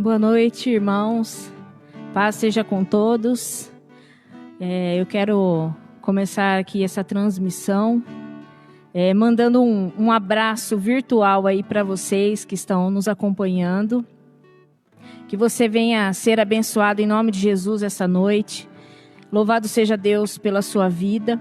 Boa noite, irmãos. Paz seja com todos. Eu quero começar aqui essa transmissão mandando um abraço virtual aí para vocês que estão nos acompanhando. Que você venha ser abençoado em nome de Jesus essa noite. Louvado seja Deus pela sua vida.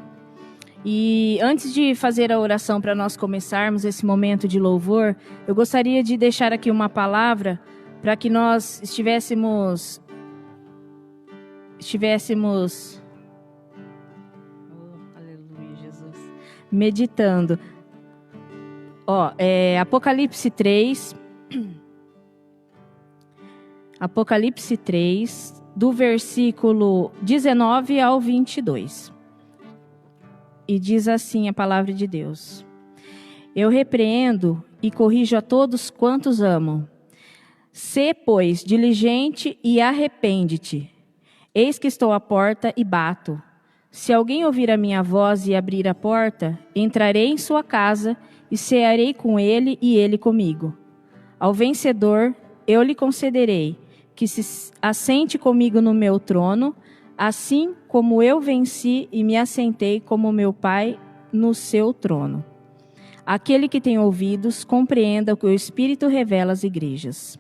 E antes de fazer a oração para nós começarmos esse momento de louvor, eu gostaria de deixar aqui uma palavra para que nós estivéssemos aleluia, Jesus, meditando. Apocalipse 3, do versículo 19 ao 22. E diz assim a palavra de Deus: Eu repreendo e corrijo a todos quantos amam. Sê, pois, diligente e arrepende-te. Eis que estou à porta e bato. Se alguém ouvir a minha voz e abrir a porta, entrarei em sua casa e cearei com ele e ele comigo. Ao vencedor, eu lhe concederei que se assente comigo no meu trono, assim como eu venci e me assentei como meu Pai no seu trono. Aquele que tem ouvidos, compreenda o que o Espírito revela às igrejas.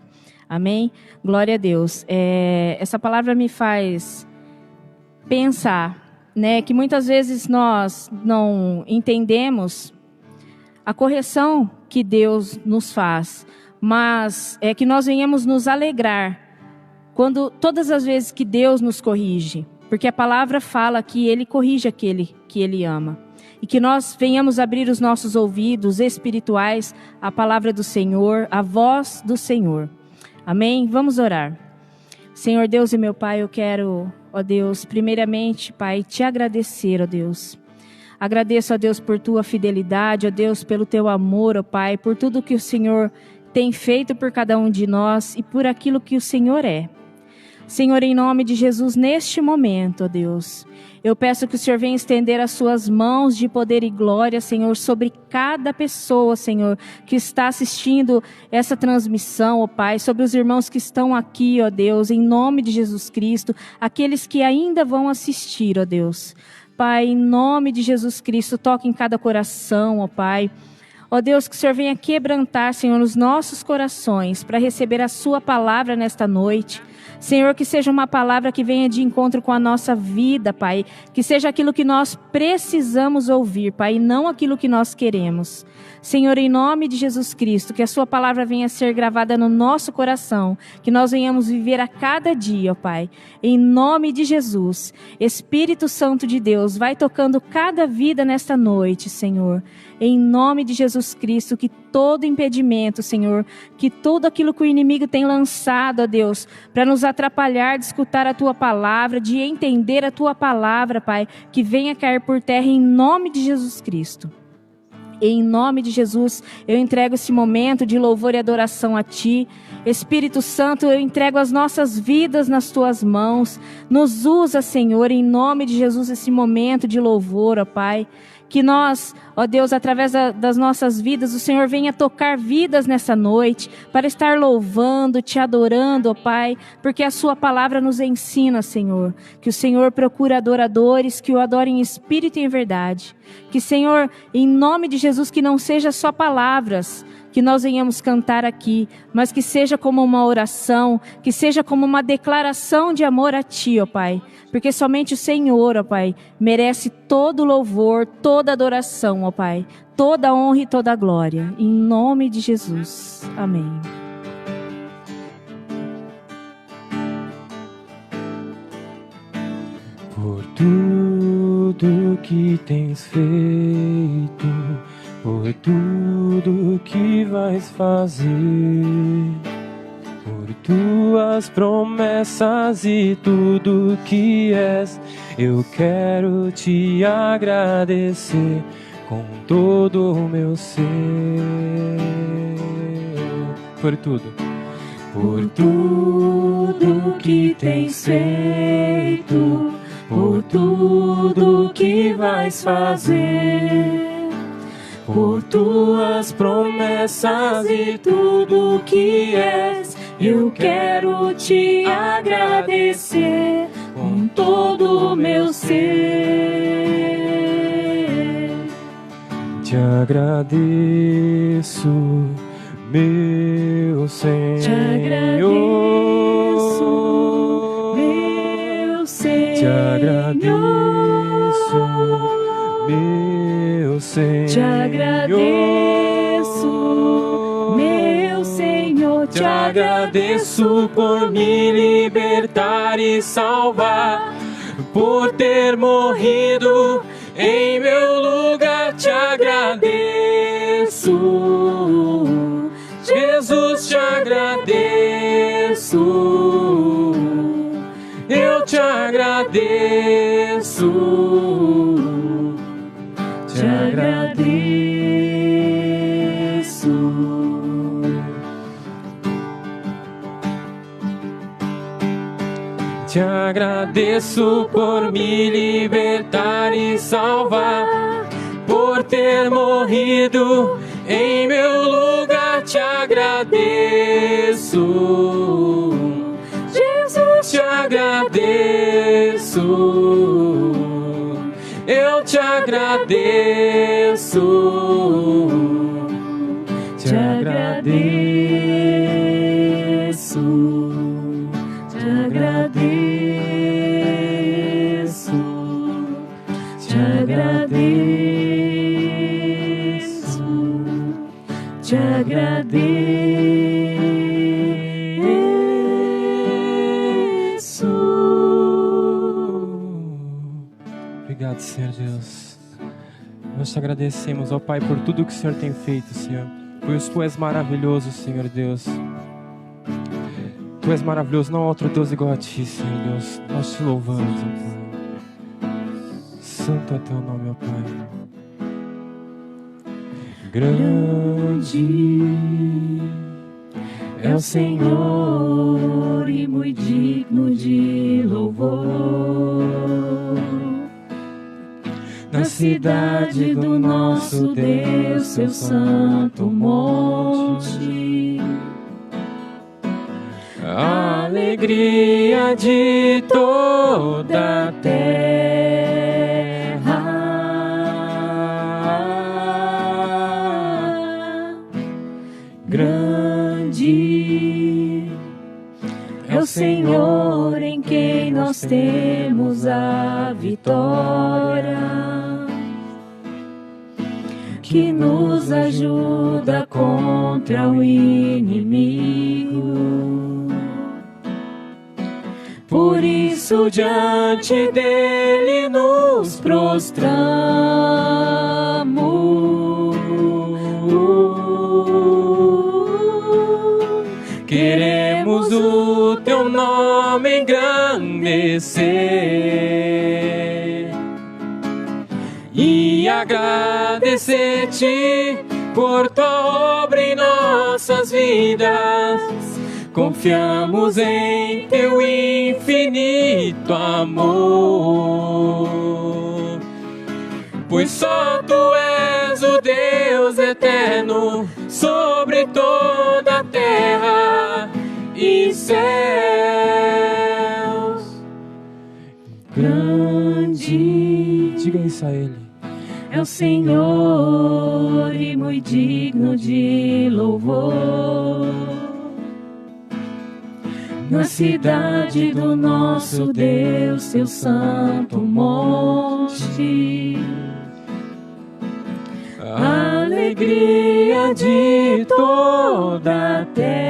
Amém? Glória a Deus. Essa palavra me faz pensar, que muitas vezes nós não entendemos a correção que Deus nos faz, mas é que nós venhamos nos alegrar todas as vezes que Deus nos corrige, porque a palavra fala que Ele corrige aquele que Ele ama. E que nós venhamos abrir os nossos ouvidos espirituais à palavra do Senhor, à voz do Senhor. Amém? Vamos orar. Senhor Deus e meu Pai, eu quero, ó Deus, primeiramente, Pai, te agradecer, ó Deus. Agradeço, ó Deus, por tua fidelidade, ó Deus, pelo teu amor, ó Pai, por tudo que o Senhor tem feito por cada um de nós e por aquilo que o Senhor é. Senhor, em nome de Jesus, neste momento, ó Deus, eu peço que o Senhor venha estender as suas mãos de poder e glória, Senhor, sobre cada pessoa, Senhor, que está assistindo essa transmissão, ó Pai, sobre os irmãos que estão aqui, ó Deus, em nome de Jesus Cristo, aqueles que ainda vão assistir, ó Deus. Pai, em nome de Jesus Cristo, toque em cada coração, ó Pai. Ó Deus, que o Senhor venha quebrantar, Senhor, os nossos corações para receber a sua palavra nesta noite. Senhor, que seja uma palavra que venha de encontro com a nossa vida, Pai. Que seja aquilo que nós precisamos ouvir, Pai, e não aquilo que nós queremos. Senhor, em nome de Jesus Cristo, que a sua palavra venha ser gravada no nosso coração. Que nós venhamos viver a cada dia, ó Pai. Em nome de Jesus. Espírito Santo de Deus, vai tocando cada vida nesta noite, Senhor. Em nome de Jesus Cristo, que todo impedimento, Senhor, que tudo aquilo que o inimigo tem lançado, ó Deus, para nos atrapalhar de escutar a Tua palavra, de entender a Tua palavra, Pai, que venha cair por terra em nome de Jesus Cristo. Em nome de Jesus, eu entrego esse momento de louvor e adoração a Ti. Espírito Santo, eu entrego as nossas vidas nas Tuas mãos. Nos usa, Senhor, em nome de Jesus, esse momento de louvor, ó Pai. Que nós, ó Deus, através das nossas vidas, o Senhor venha tocar vidas nessa noite, para estar louvando, te adorando, ó Pai, porque a sua palavra nos ensina, Senhor, que o Senhor procura adoradores, que o adorem em espírito e em verdade. Que, Senhor, em nome de Jesus, que não seja só palavras que nós venhamos cantar aqui, mas que seja como uma oração, que seja como uma declaração de amor a Ti, ó Pai. Porque somente o Senhor, ó Pai, merece todo louvor, toda adoração, ó Pai, toda honra e toda glória. Em nome de Jesus. Amém. Por tudo que tens feito, por tudo que vais fazer, por tuas promessas e tudo que és, eu quero te agradecer com todo o meu ser. Por tudo que tens feito, por tudo que vais fazer, por tuas promessas e tudo que és, eu quero te agradecer com todo o meu ser. Te agradeço, meu Senhor. Te agradeço, meu Senhor. Te agradeço, meu Senhor. Te agradeço, meu Senhor. Te agradeço por me libertar e salvar, por ter morrido em meu lugar. Te agradeço, Jesus, te agradeço. Eu te agradeço, te agradeço. Te agradeço por me libertar e salvar, por ter morrido em meu lugar. Te agradeço, Jesus, te agradeço. Eu te agradeço, te agradeço, te agradeço, te agradeço, te agradeço. Obrigado, Senhor Deus. Nós te agradecemos, ó Pai, por tudo que o Senhor tem feito, Senhor. Pois Tu és maravilhoso, Senhor Deus. Tu és maravilhoso, não há outro Deus igual a Ti, Senhor Deus. Nós te louvamos, ó Pai. Santo é Teu nome, ó Pai. Grande É o Senhor e muito digno de louvor. Na cidade do nosso Deus, seu santo monte, a alegria de toda a terra. Grande é o Senhor em quem nós temos a vitória, que nos ajuda contra o inimigo. Por isso diante dele nos prostramos. Queremos o teu nome engrandecer e agradecer-te por tua obra em nossas vidas. Confiamos em teu infinito amor, pois só tu és o Deus eterno sobre toda a terra e céus. Grande, diga isso a Ele. É o Senhor e muito digno de louvor. Na cidade do nosso Deus, seu santo monte, a alegria de toda a terra.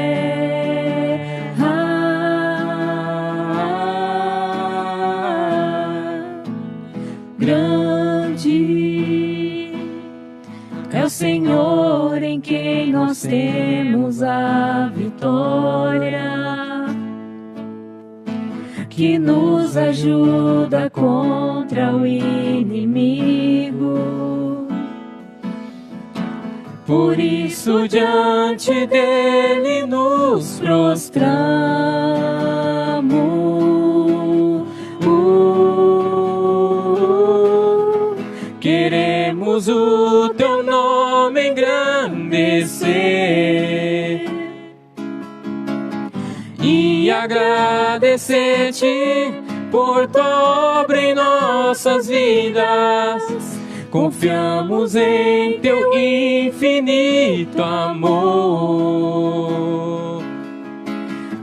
Grande é o Senhor em quem nós temos a vitória, que nos ajuda contra o inimigo. Por isso diante dele nos prostramos. Queremos o teu nome engrandecer e agradecer-te por tua obra em nossas vidas. Confiamos em teu infinito amor,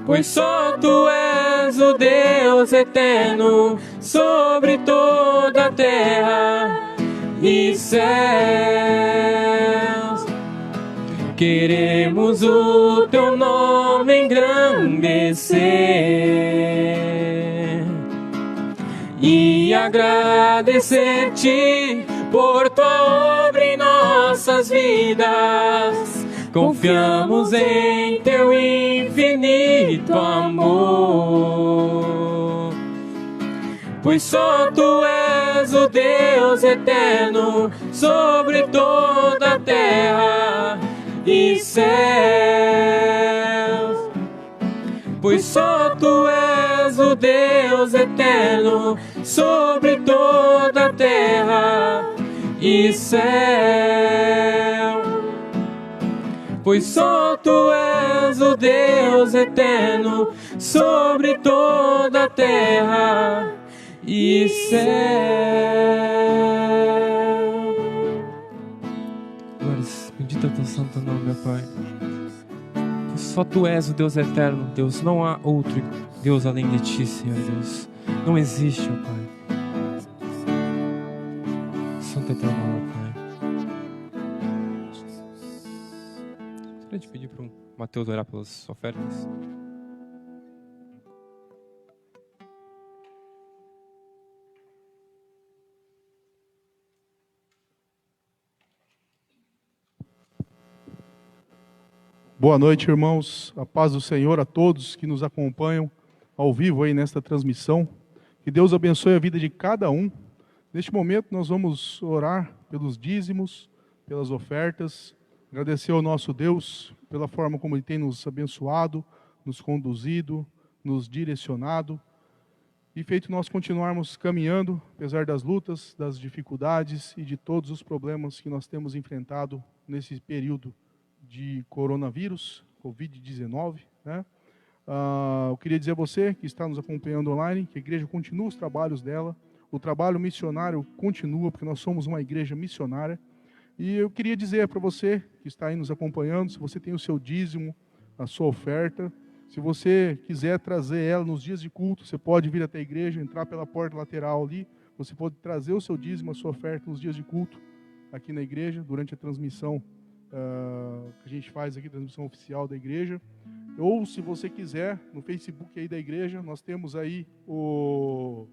pois só tu és o Deus eterno sobre toda a terra e céus. Queremos o teu nome engrandecer e agradecer-te por tua obra em nossas vidas. Confiamos em teu infinito amor, pois só tu és o Deus eterno sobre toda a terra e céus. Pois só tu és o Deus eterno sobre toda a terra e céu. Pois só tu és o Deus eterno sobre toda a terra e céu. Glórias, bendito é teu santo nome, meu Pai. Pois só tu és o Deus eterno, Deus. Não há outro Deus além de ti, Senhor Deus. Não existe, ó Pai. Santo é teu nome, Pai. Gostaria de pedir para o Mateus orar pelas ofertas. Boa noite, irmãos. A paz do Senhor a todos que nos acompanham ao vivo aí nesta transmissão. Que Deus abençoe a vida de cada um. Neste momento nós vamos orar pelos dízimos, pelas ofertas, agradecer ao nosso Deus pela forma como Ele tem nos abençoado, nos conduzido, nos direcionado e feito nós continuarmos caminhando, apesar das lutas, das dificuldades e de todos os problemas que nós temos enfrentado nesse período de coronavírus, Covid-19, né? Eu queria dizer a você que está nos acompanhando online, que a igreja continua os trabalhos dela, o trabalho missionário continua, porque nós somos uma igreja missionária. E eu queria dizer para você que está aí nos acompanhando, se você tem o seu dízimo, a sua oferta, se você quiser trazer ela nos dias de culto, você pode vir até a igreja, entrar pela porta lateral ali, você pode trazer o seu dízimo, a sua oferta nos dias de culto, aqui na igreja, durante a transmissão que a gente faz aqui, transmissão oficial da igreja. Ou se você quiser, no Facebook aí da igreja, nós temos aí o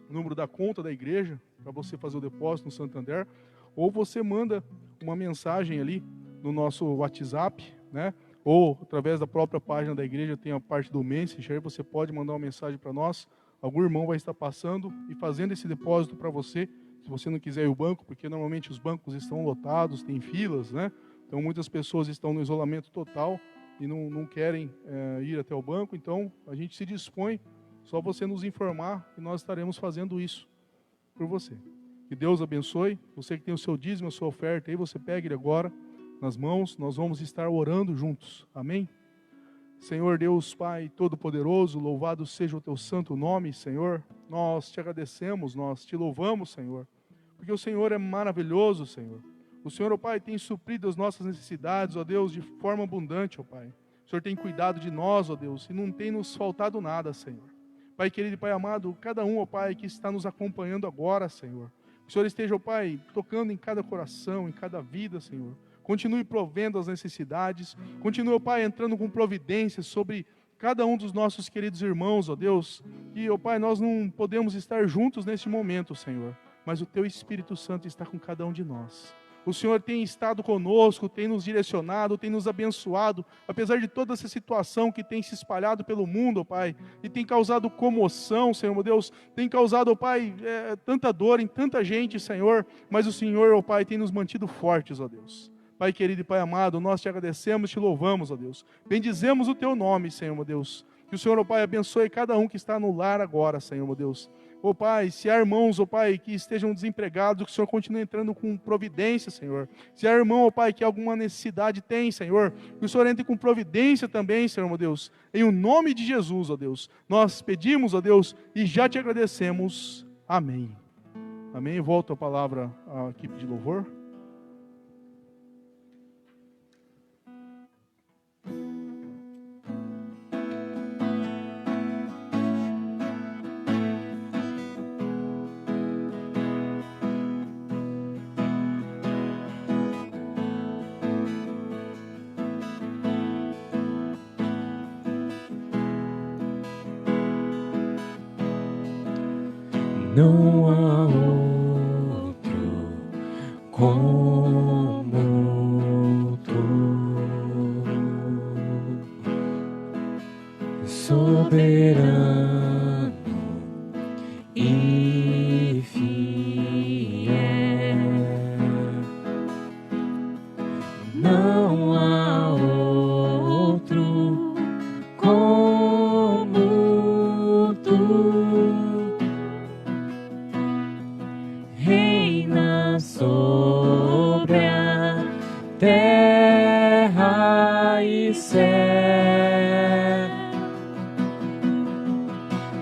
número da conta da igreja, para você fazer o depósito no Santander, ou você manda uma mensagem ali no nosso WhatsApp, né? Ou através da própria página da igreja, tem a parte do Messenger, você pode mandar uma mensagem para nós, algum irmão vai estar passando e fazendo esse depósito para você, se você não quiser ir ao banco, porque normalmente os bancos estão lotados, tem filas, né? Então muitas pessoas estão no isolamento total e não querem ir até o banco, então a gente se dispõe, só você nos informar e nós estaremos fazendo isso por você. Que Deus abençoe, você que tem o seu dízimo, a sua oferta aí, você pega ele agora nas mãos, nós vamos estar orando juntos, amém? Senhor Deus Pai Todo-Poderoso, louvado seja o teu santo nome, Senhor, nós te agradecemos, nós te louvamos, Senhor, porque o Senhor é maravilhoso, Senhor. O Senhor, ó Pai, tem suprido as nossas necessidades, ó Deus, de forma abundante, ó Pai. O Senhor tem cuidado de nós, ó Deus, e não tem nos faltado nada, Senhor. Pai querido e Pai amado, cada um, ó Pai, que está nos acompanhando agora, Senhor. O Senhor esteja, ó Pai, tocando em cada coração, em cada vida, Senhor. Continue provendo as necessidades. Continue, ó Pai, entrando com providências sobre cada um dos nossos queridos irmãos, ó Deus. E, ó Pai, nós não podemos estar juntos neste momento, Senhor. Mas o Teu Espírito Santo está com cada um de nós. O Senhor tem estado conosco, tem nos direcionado, tem nos abençoado, apesar de toda essa situação que tem se espalhado pelo mundo, ó Pai, e tem causado comoção, Senhor, meu Deus, tem causado, ó Pai, tanta dor em tanta gente, Senhor, mas o Senhor, ó Pai, tem nos mantido fortes, ó Deus. Pai querido e Pai amado, nós te agradecemos, te louvamos, ó Deus. Bendizemos o Teu nome, Senhor, meu Deus. Que o Senhor, ó Pai, abençoe cada um que está no lar agora, Senhor, meu Deus. Ó Pai, se há irmãos, ó Pai, que estejam desempregados, que o Senhor continue entrando com providência, Senhor. Se há irmão, ó Pai, que alguma necessidade tem, Senhor, que o Senhor entre com providência também, Senhor, meu Deus. Em o nome de Jesus, ó Deus, nós pedimos, ó Deus, e já te agradecemos. Amém. Amém. Volto a palavra à equipe de louvor. Não há outro como tu, soberano e fiel. Não há outro como tu. Reina sobre a terra e céu.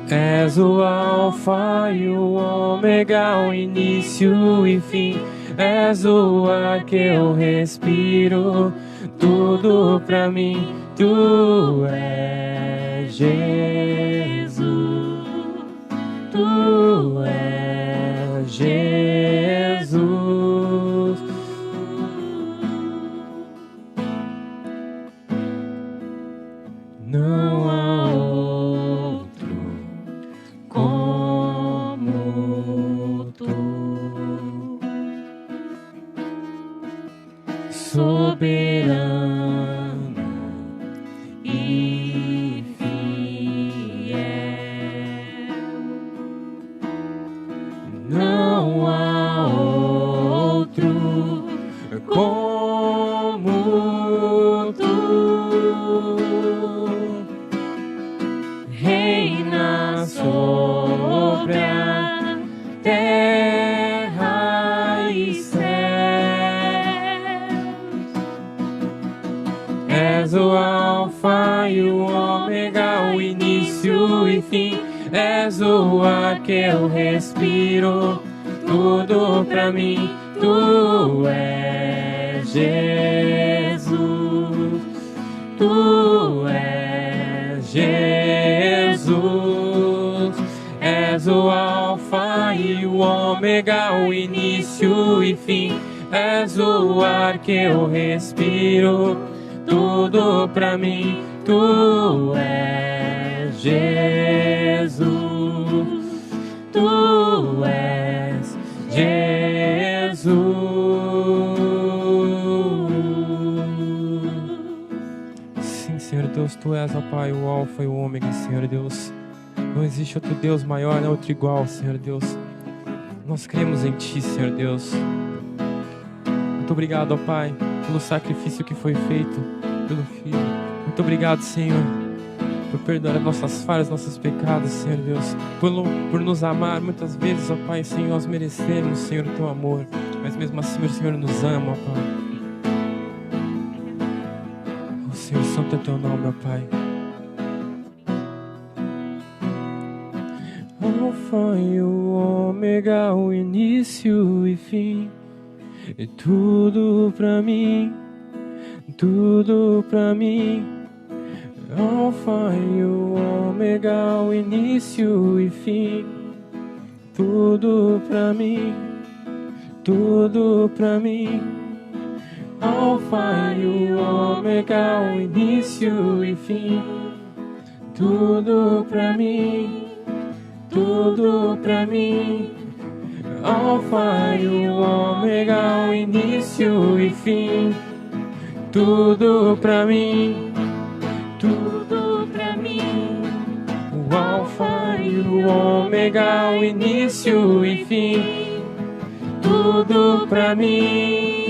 És o alfa e o ômega, o início e fim. És o ar que eu respiro, tudo pra mim. Tu és Jesus, tu és Jesus. Não há outro como tu, soberano e fiel. Não há outro como tu. Reina sobre a terra e céus. És o alfa e o ômega, o início e fim. És o ar que eu respiro, tudo pra mim. Tu és Jesus, tu és Jesus. És o alfa e o ômega, o início e fim. És o ar que eu respiro, tudo pra mim. Tu és Jesus, tu és Jesus. Sim, Senhor Deus, Tu és, ó Pai, o alfa e o ômega, Senhor Deus. Não existe outro Deus maior, nem outro igual, Senhor Deus. Nós cremos em Ti, Senhor Deus. Muito obrigado, ó Pai, pelo sacrifício que foi feito pelo Filho. Muito obrigado, Senhor, por perdoar as nossas falhas, nossos pecados, Senhor Deus. Por nos amar muitas vezes, ó Pai, sem nós merecermos, Senhor, o Teu amor. Mas mesmo assim, o Senhor nos ama, ó Pai. O Senhor, santo é Teu nome, ó Pai. Alfa e o ômega, o início e fim. E tudo pra mim, tudo pra mim. Alfa e o ômega, o início e fim. Tudo pra mim, tudo pra mim. Alfa e o ômega, o início e fim. Tudo pra mim, tudo pra mim. Alfa e o ômega, o início e fim. Tudo pra mim, tudo pra mim. O alfa e o ômega, o início e fim. Tudo pra mim.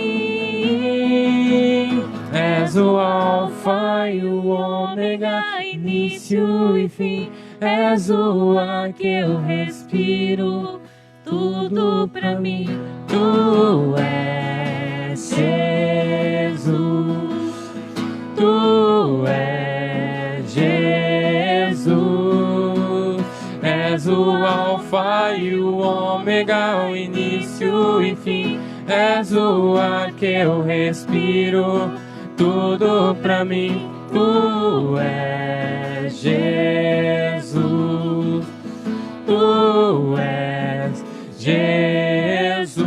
És o alfa e o ômega, início e fim. és o ar que eu respiro, tudo pra mim. Tu és Jesus, tu és Jesus, és o alfa e o ômega, o início e fim. És o ar que eu respiro, tudo pra mim. Tu és Jesus, tu és Jesus.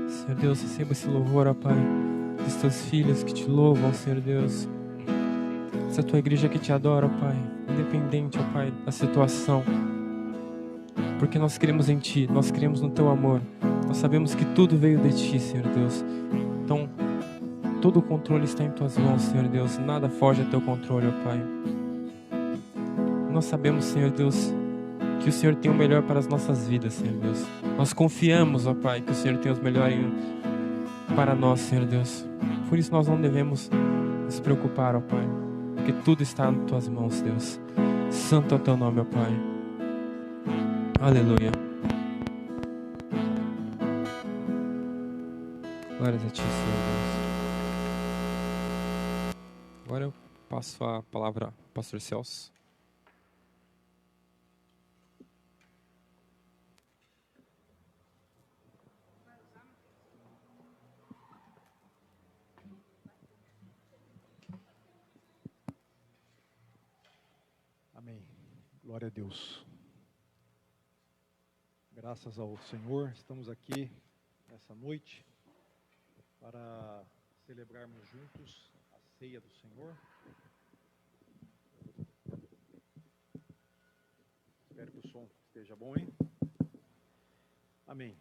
Senhor Deus, receba esse louvor, ó Pai, dos teus filhos que te louvam, Senhor Deus. Essa tua igreja que te adora, ó Pai, independente, ó Pai, da situação. Porque nós cremos em Ti, nós cremos no Teu amor. Nós sabemos que tudo veio de Ti, Senhor Deus. Então, todo o controle está em Tuas mãos, Senhor Deus. Nada foge ao Teu controle, ó Pai. Nós sabemos, Senhor Deus, que o Senhor tem o melhor para as nossas vidas, Senhor Deus. Nós confiamos, ó Pai, que o Senhor tem os melhores para nós, Senhor Deus. Por isso nós não devemos nos preocupar, ó Pai, porque tudo está nas Tuas mãos, Deus. Santo é o Teu nome, ó Pai. Aleluia. Glórias a Ti, Senhor Deus. Agora eu passo a palavra ao pastor Celso. Amém. Glória a Deus. Graças ao Senhor, estamos aqui nessa noite para celebrarmos juntos a ceia do Senhor. Espero que o som esteja bom, hein? Amém.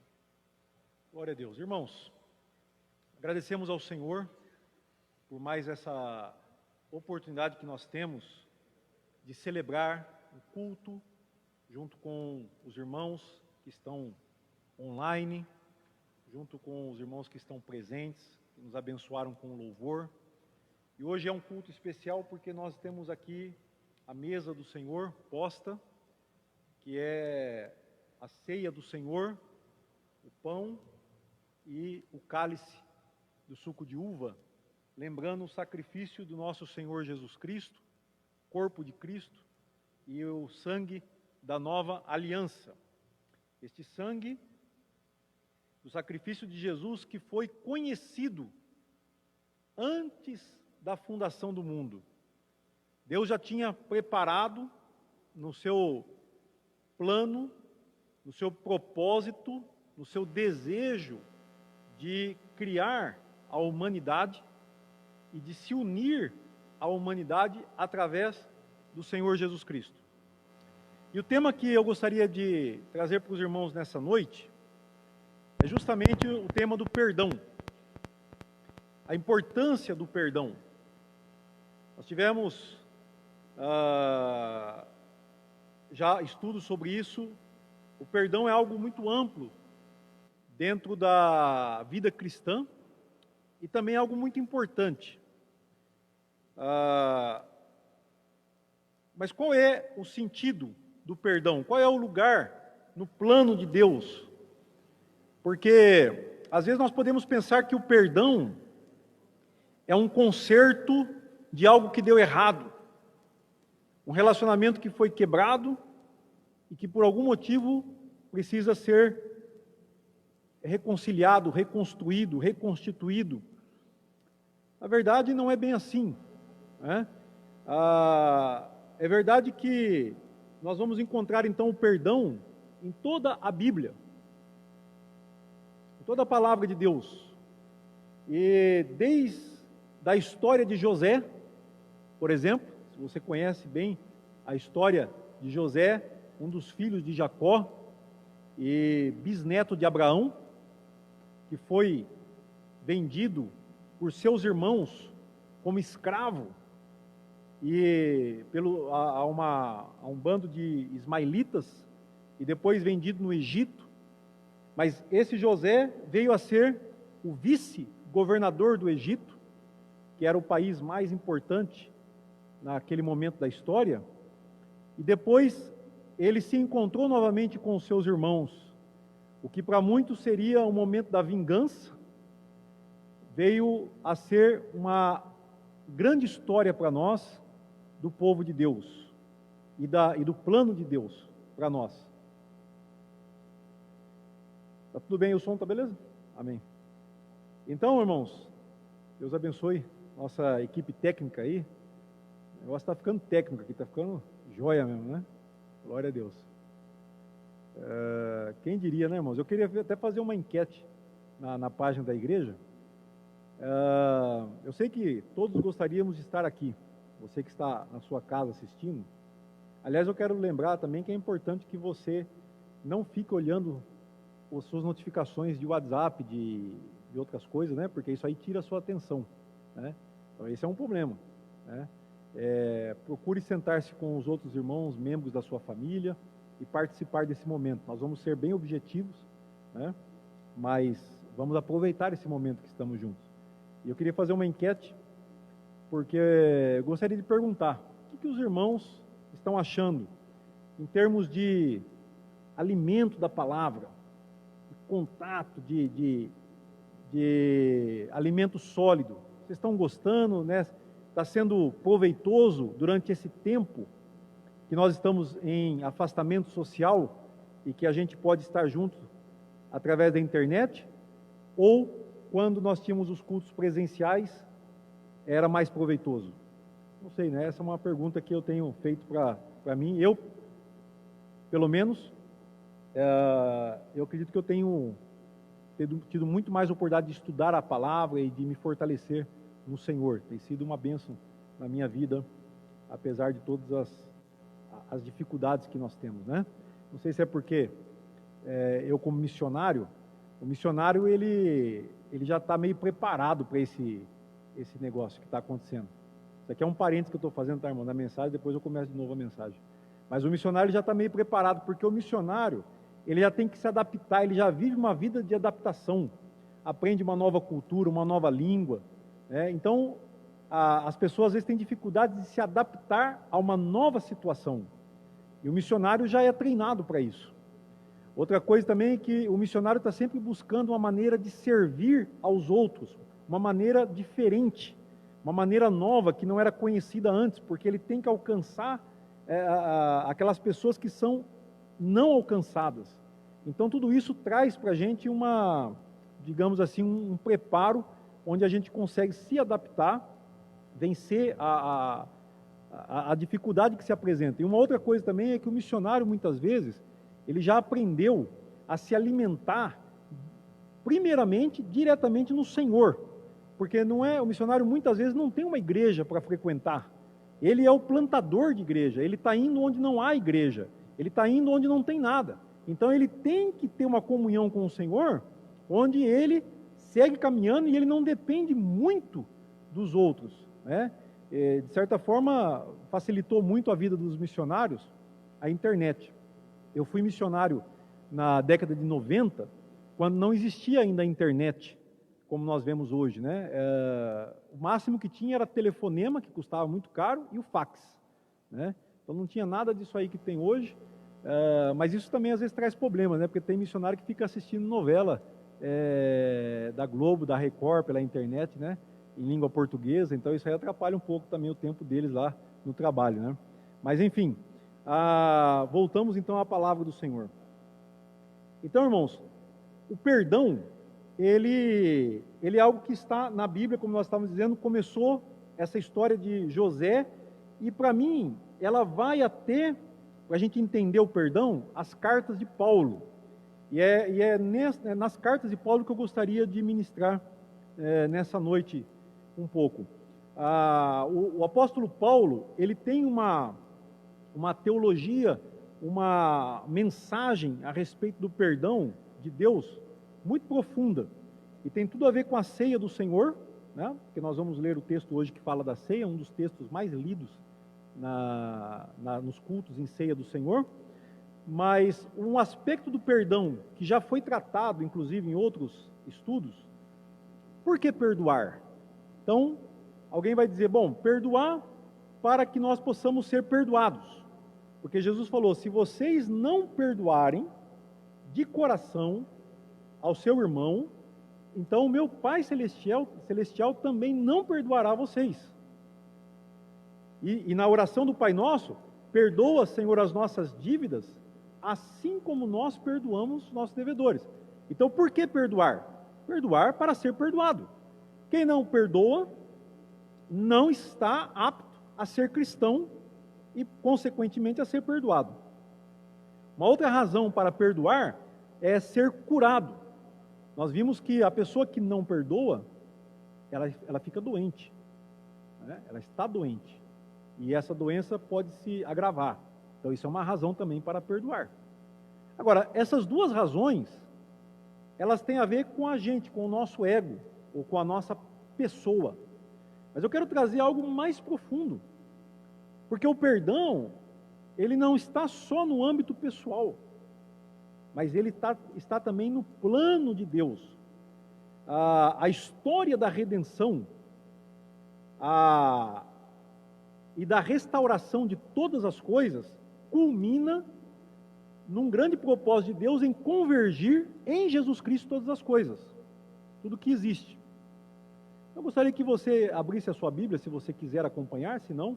Glória a Deus. Irmãos, agradecemos ao Senhor por mais essa oportunidade que nós temos de celebrar o culto junto com os irmãos que estão online, junto com os irmãos que estão presentes, que nos abençoaram com o louvor. E hoje é um culto especial porque nós temos aqui a mesa do Senhor posta, que é a ceia do Senhor, o pão e o cálice do suco de uva, lembrando o sacrifício do nosso Senhor Jesus Cristo, corpo de Cristo, e o sangue da nova aliança. Este sangue do sacrifício de Jesus que foi conhecido antes da fundação do mundo. Deus já tinha preparado no seu plano, no seu propósito, no seu desejo de criar a humanidade e de se unir à humanidade através do Senhor Jesus Cristo. E o tema que eu gostaria de trazer para os irmãos nessa noite é justamente o tema do perdão. A importância do perdão. Nós tivemos já estudos sobre isso. O perdão é algo muito amplo dentro da vida cristã e também é algo muito importante. Mas qual é o sentido do perdão? Qual é o lugar no plano de Deus? Porque às vezes nós podemos pensar que o perdão é um conserto de algo que deu errado, um relacionamento que foi quebrado e que por algum motivo precisa ser reconciliado, reconstruído, reconstituído. Na verdade não é bem assim, né? É verdade que nós vamos encontrar então o perdão em toda a Bíblia, em toda a palavra de Deus. E desde a história de José, por exemplo, se você conhece bem a história de José, um dos filhos de Jacó e bisneto de Abraão, que foi vendido por seus irmãos como escravo e a um bando de ismaelitas e depois vendido no Egito. Mas esse José veio a ser o vice-governador do Egito, que que era o país mais importante naquele momento da história, e depois ele se encontrou novamente com os seus irmãos, o que para muitos seria um momento da vingança, veio a ser uma grande história para nós, do povo de Deus, e do plano de Deus para nós. Tá tudo bem? O som tá beleza? Amém. Então, irmãos, Deus abençoe nossa equipe técnica aí. O negócio está ficando técnico aqui, está ficando joia mesmo, né? Glória a Deus. Quem diria, né, irmãos? Eu queria até fazer uma enquete na página da igreja. Eu sei que todos gostaríamos de estar aqui. Você que está na sua casa assistindo. Aliás, eu quero lembrar também que é importante que você não fique olhando as suas notificações de WhatsApp, de outras coisas, né? Porque isso aí tira a sua atenção, né? Então esse é um problema, né? Procure sentar-se com os outros irmãos, membros da sua família e participar desse momento. Nós vamos ser bem objetivos, né? Mas vamos aproveitar esse momento que estamos juntos. E eu queria fazer uma enquete, porque eu gostaria de perguntar, o que os irmãos estão achando em termos de alimento da palavra, contato de alimento sólido? Vocês estão gostando, né? Está sendo proveitoso durante esse tempo que nós estamos em afastamento social e que a gente pode estar junto através da internet? Ou quando nós tínhamos os cultos presenciais era mais proveitoso? Não sei, né? Essa é uma pergunta que eu tenho feito para mim. Eu, pelo menos, eu acredito que eu tenho tido muito mais oportunidade de estudar a palavra e de me fortalecer no Senhor. Tem sido uma bênção na minha vida, apesar de todas as dificuldades que nós temos, né? Não sei se é porque eu, como missionário, o missionário ele já está meio preparado para esse negócio que está acontecendo. Isso aqui é um parênteses que eu estou fazendo, tá, irmão, na mensagem, depois eu começo de novo a mensagem. Mas o missionário já está meio preparado, porque o missionário, ele já tem que se adaptar, ele já vive uma vida de adaptação, aprende uma nova cultura, uma nova língua, né? Então, as pessoas às vezes têm dificuldade de se adaptar a uma nova situação, e o missionário já é treinado para isso. Outra coisa também é que o missionário está sempre buscando uma maneira de servir aos outros, uma maneira diferente, uma maneira nova que não era conhecida antes, porque ele tem que alcançar aquelas pessoas que são não alcançadas. Então tudo isso traz para a gente digamos assim, um preparo onde a gente consegue se adaptar, vencer a dificuldade que se apresenta. E uma outra coisa também é que o missionário, muitas vezes, ele já aprendeu a se alimentar, primeiramente, diretamente no Senhor, porque o missionário muitas vezes não tem uma igreja para frequentar. Ele é o plantador de igreja, ele está indo onde não há igreja, ele está indo onde não tem nada. Então ele tem que ter uma comunhão com o Senhor, onde ele segue caminhando e ele não depende muito dos outros, né? De certa forma, facilitou muito a vida dos missionários a internet. Eu fui missionário na década de 90, quando não existia ainda a internet, como nós vemos hoje, né? O máximo que tinha era telefonema, que custava muito caro, e o fax, né? Então não tinha nada disso aí que tem hoje, mas isso também às vezes traz problemas, né? Porque tem missionário que fica assistindo novela da Globo, da Record, pela internet, né? Em língua portuguesa, então isso aí atrapalha um pouco também o tempo deles lá no trabalho, né? Mas enfim, voltamos então à palavra do Senhor. Então, irmãos, o perdão, ele é algo que está na Bíblia, como nós estávamos dizendo. Começou essa história de José, e para mim, ela vai até, para a gente entender o perdão, as cartas de Paulo. E é nas cartas de Paulo que eu gostaria de ministrar nessa noite um pouco. O apóstolo Paulo, ele tem uma teologia, uma mensagem a respeito do perdão de Deus muito profunda, e tem tudo a ver com a ceia do Senhor, né? Porque nós vamos ler o texto hoje que fala da ceia, um dos textos mais lidos nos cultos em ceia do Senhor. Mas um aspecto do perdão que já foi tratado, inclusive em outros estudos: por que perdoar? Então, alguém vai dizer, bom, perdoar para que nós possamos ser perdoados. Porque Jesus falou, se vocês não perdoarem de coração ao seu irmão, então o meu Pai Celestial também não perdoará vocês. E na oração do Pai Nosso, perdoa, Senhor, as nossas dívidas, assim como nós perdoamos nossos devedores. Então, por que perdoar? Perdoar para ser perdoado. Quem não perdoa, não está apto a ser cristão e, consequentemente, a ser perdoado. Uma outra razão para perdoar é ser curado. Nós vimos que a pessoa que não perdoa, ela fica doente, né? Ela está doente. E essa doença pode se agravar. Então, isso é uma razão também para perdoar. Agora, essas duas razões, elas têm a ver com a gente, com o nosso ego, ou com a nossa pessoa. Mas eu quero trazer algo mais profundo. Porque o perdão, ele não está só no âmbito pessoal, mas ele está também no plano de Deus. A história da redenção e da restauração de todas as coisas culmina num grande propósito de Deus em convergir em Jesus Cristo todas as coisas, tudo que existe. Eu gostaria que você abrisse a sua Bíblia, se você quiser acompanhar, se não,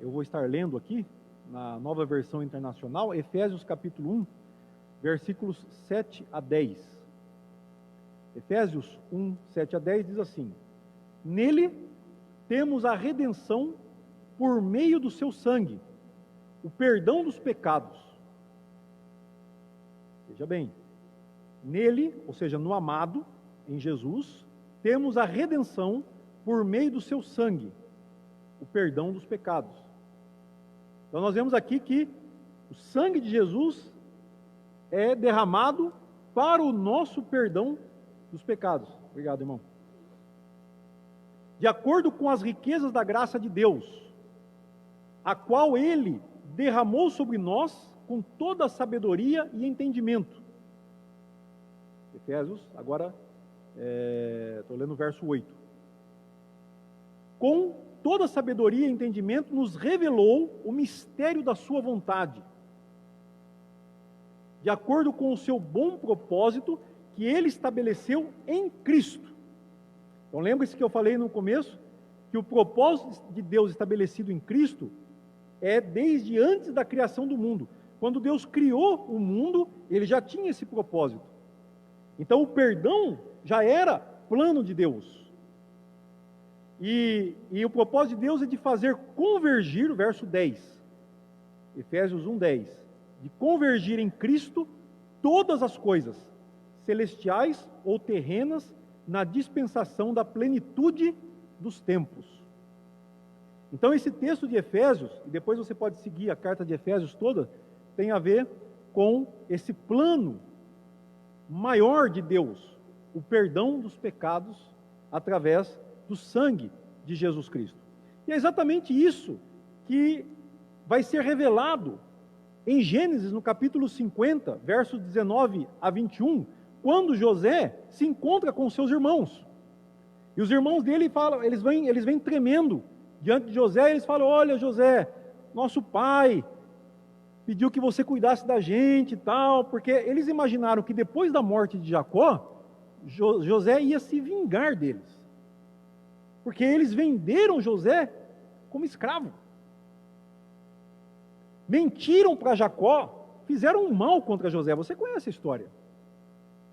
eu vou estar lendo aqui, na Nova Versão Internacional, Efésios capítulo 1, versículos 7 a 10. Efésios 1, 7 a 10 diz assim: Nele temos a redenção por meio do seu sangue, o perdão dos pecados. Veja bem, nele, ou seja, no amado, em Jesus, temos a redenção por meio do seu sangue, o perdão dos pecados. Então nós vemos aqui que o sangue de Jesus é derramado para o nosso perdão dos pecados. Obrigado, irmão. De acordo com as riquezas da graça de Deus, a qual Ele derramou sobre nós com toda a sabedoria e entendimento. Efésios, agora, estou lendo o verso 8. Com toda a sabedoria e entendimento nos revelou o mistério da sua vontade, de acordo com o seu bom propósito que Ele estabeleceu em Cristo. Então lembre-se que eu falei no começo, que o propósito de Deus estabelecido em Cristo é desde antes da criação do mundo. Quando Deus criou o mundo, Ele já tinha esse propósito. Então o perdão já era plano de Deus. E o propósito de Deus é de fazer convergir, o verso 10, Efésios 1, 10, de convergir em Cristo todas as coisas, celestiais ou terrenas, na dispensação da plenitude dos tempos. Então esse texto de Efésios, e depois você pode seguir a carta de Efésios toda, tem a ver com esse plano maior de Deus, o perdão dos pecados através do sangue de Jesus Cristo. E é exatamente isso que vai ser revelado em Gênesis, no capítulo 50, versos 19 a 21, quando José se encontra com seus irmãos. E os irmãos dele falam, eles vêm tremendo diante de José, e eles falam: olha, José, nosso pai pediu que você cuidasse da gente e tal, porque eles imaginaram que depois da morte de Jacó, José ia se vingar deles. Porque eles venderam José como escravo. Mentiram para Jacó, fizeram um mal contra José. Você conhece a história?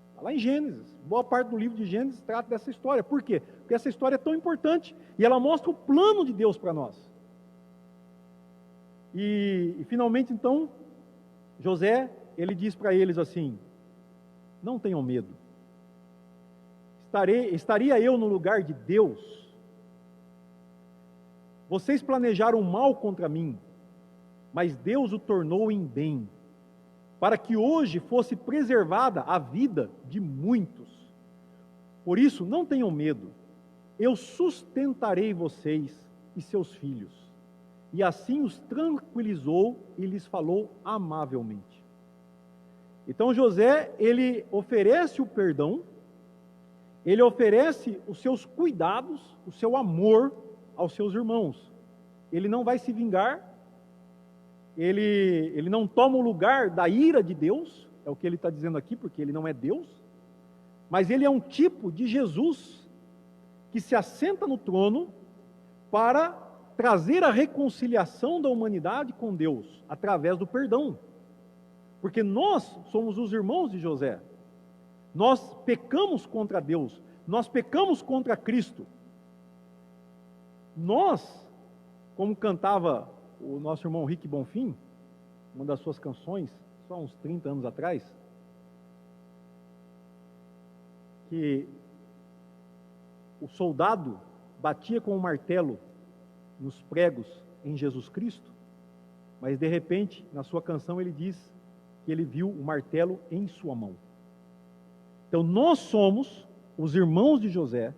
Está lá em Gênesis. Boa parte do livro de Gênesis trata dessa história. Por quê? Porque essa história é tão importante e ela mostra o plano de Deus para nós. E finalmente, então, José, ele diz para eles assim: não tenham medo. Estaria eu no lugar de Deus? Vocês planejaram mal contra mim, mas Deus o tornou em bem, para que hoje fosse preservada a vida de muitos. Por isso, não tenham medo, eu sustentarei vocês e seus filhos. E assim os tranquilizou e lhes falou amavelmente. Então José, ele oferece o perdão, ele oferece os seus cuidados, o seu amor aos seus irmãos. Ele não vai se vingar, ele não toma o lugar da ira de Deus, é o que ele está dizendo aqui, porque ele não é Deus, mas ele é um tipo de Jesus que se assenta no trono para trazer a reconciliação da humanidade com Deus, através do perdão. Porque nós somos os irmãos de José. Nós pecamos contra Deus, nós pecamos contra Cristo. Nós, como cantava o nosso irmão Rick Bonfim, uma das suas canções, só uns 30 anos atrás, que o soldado batia com o martelo nos pregos em Jesus Cristo, mas de repente, na sua canção, ele diz que ele viu o martelo em sua mão. Então, nós somos os irmãos de José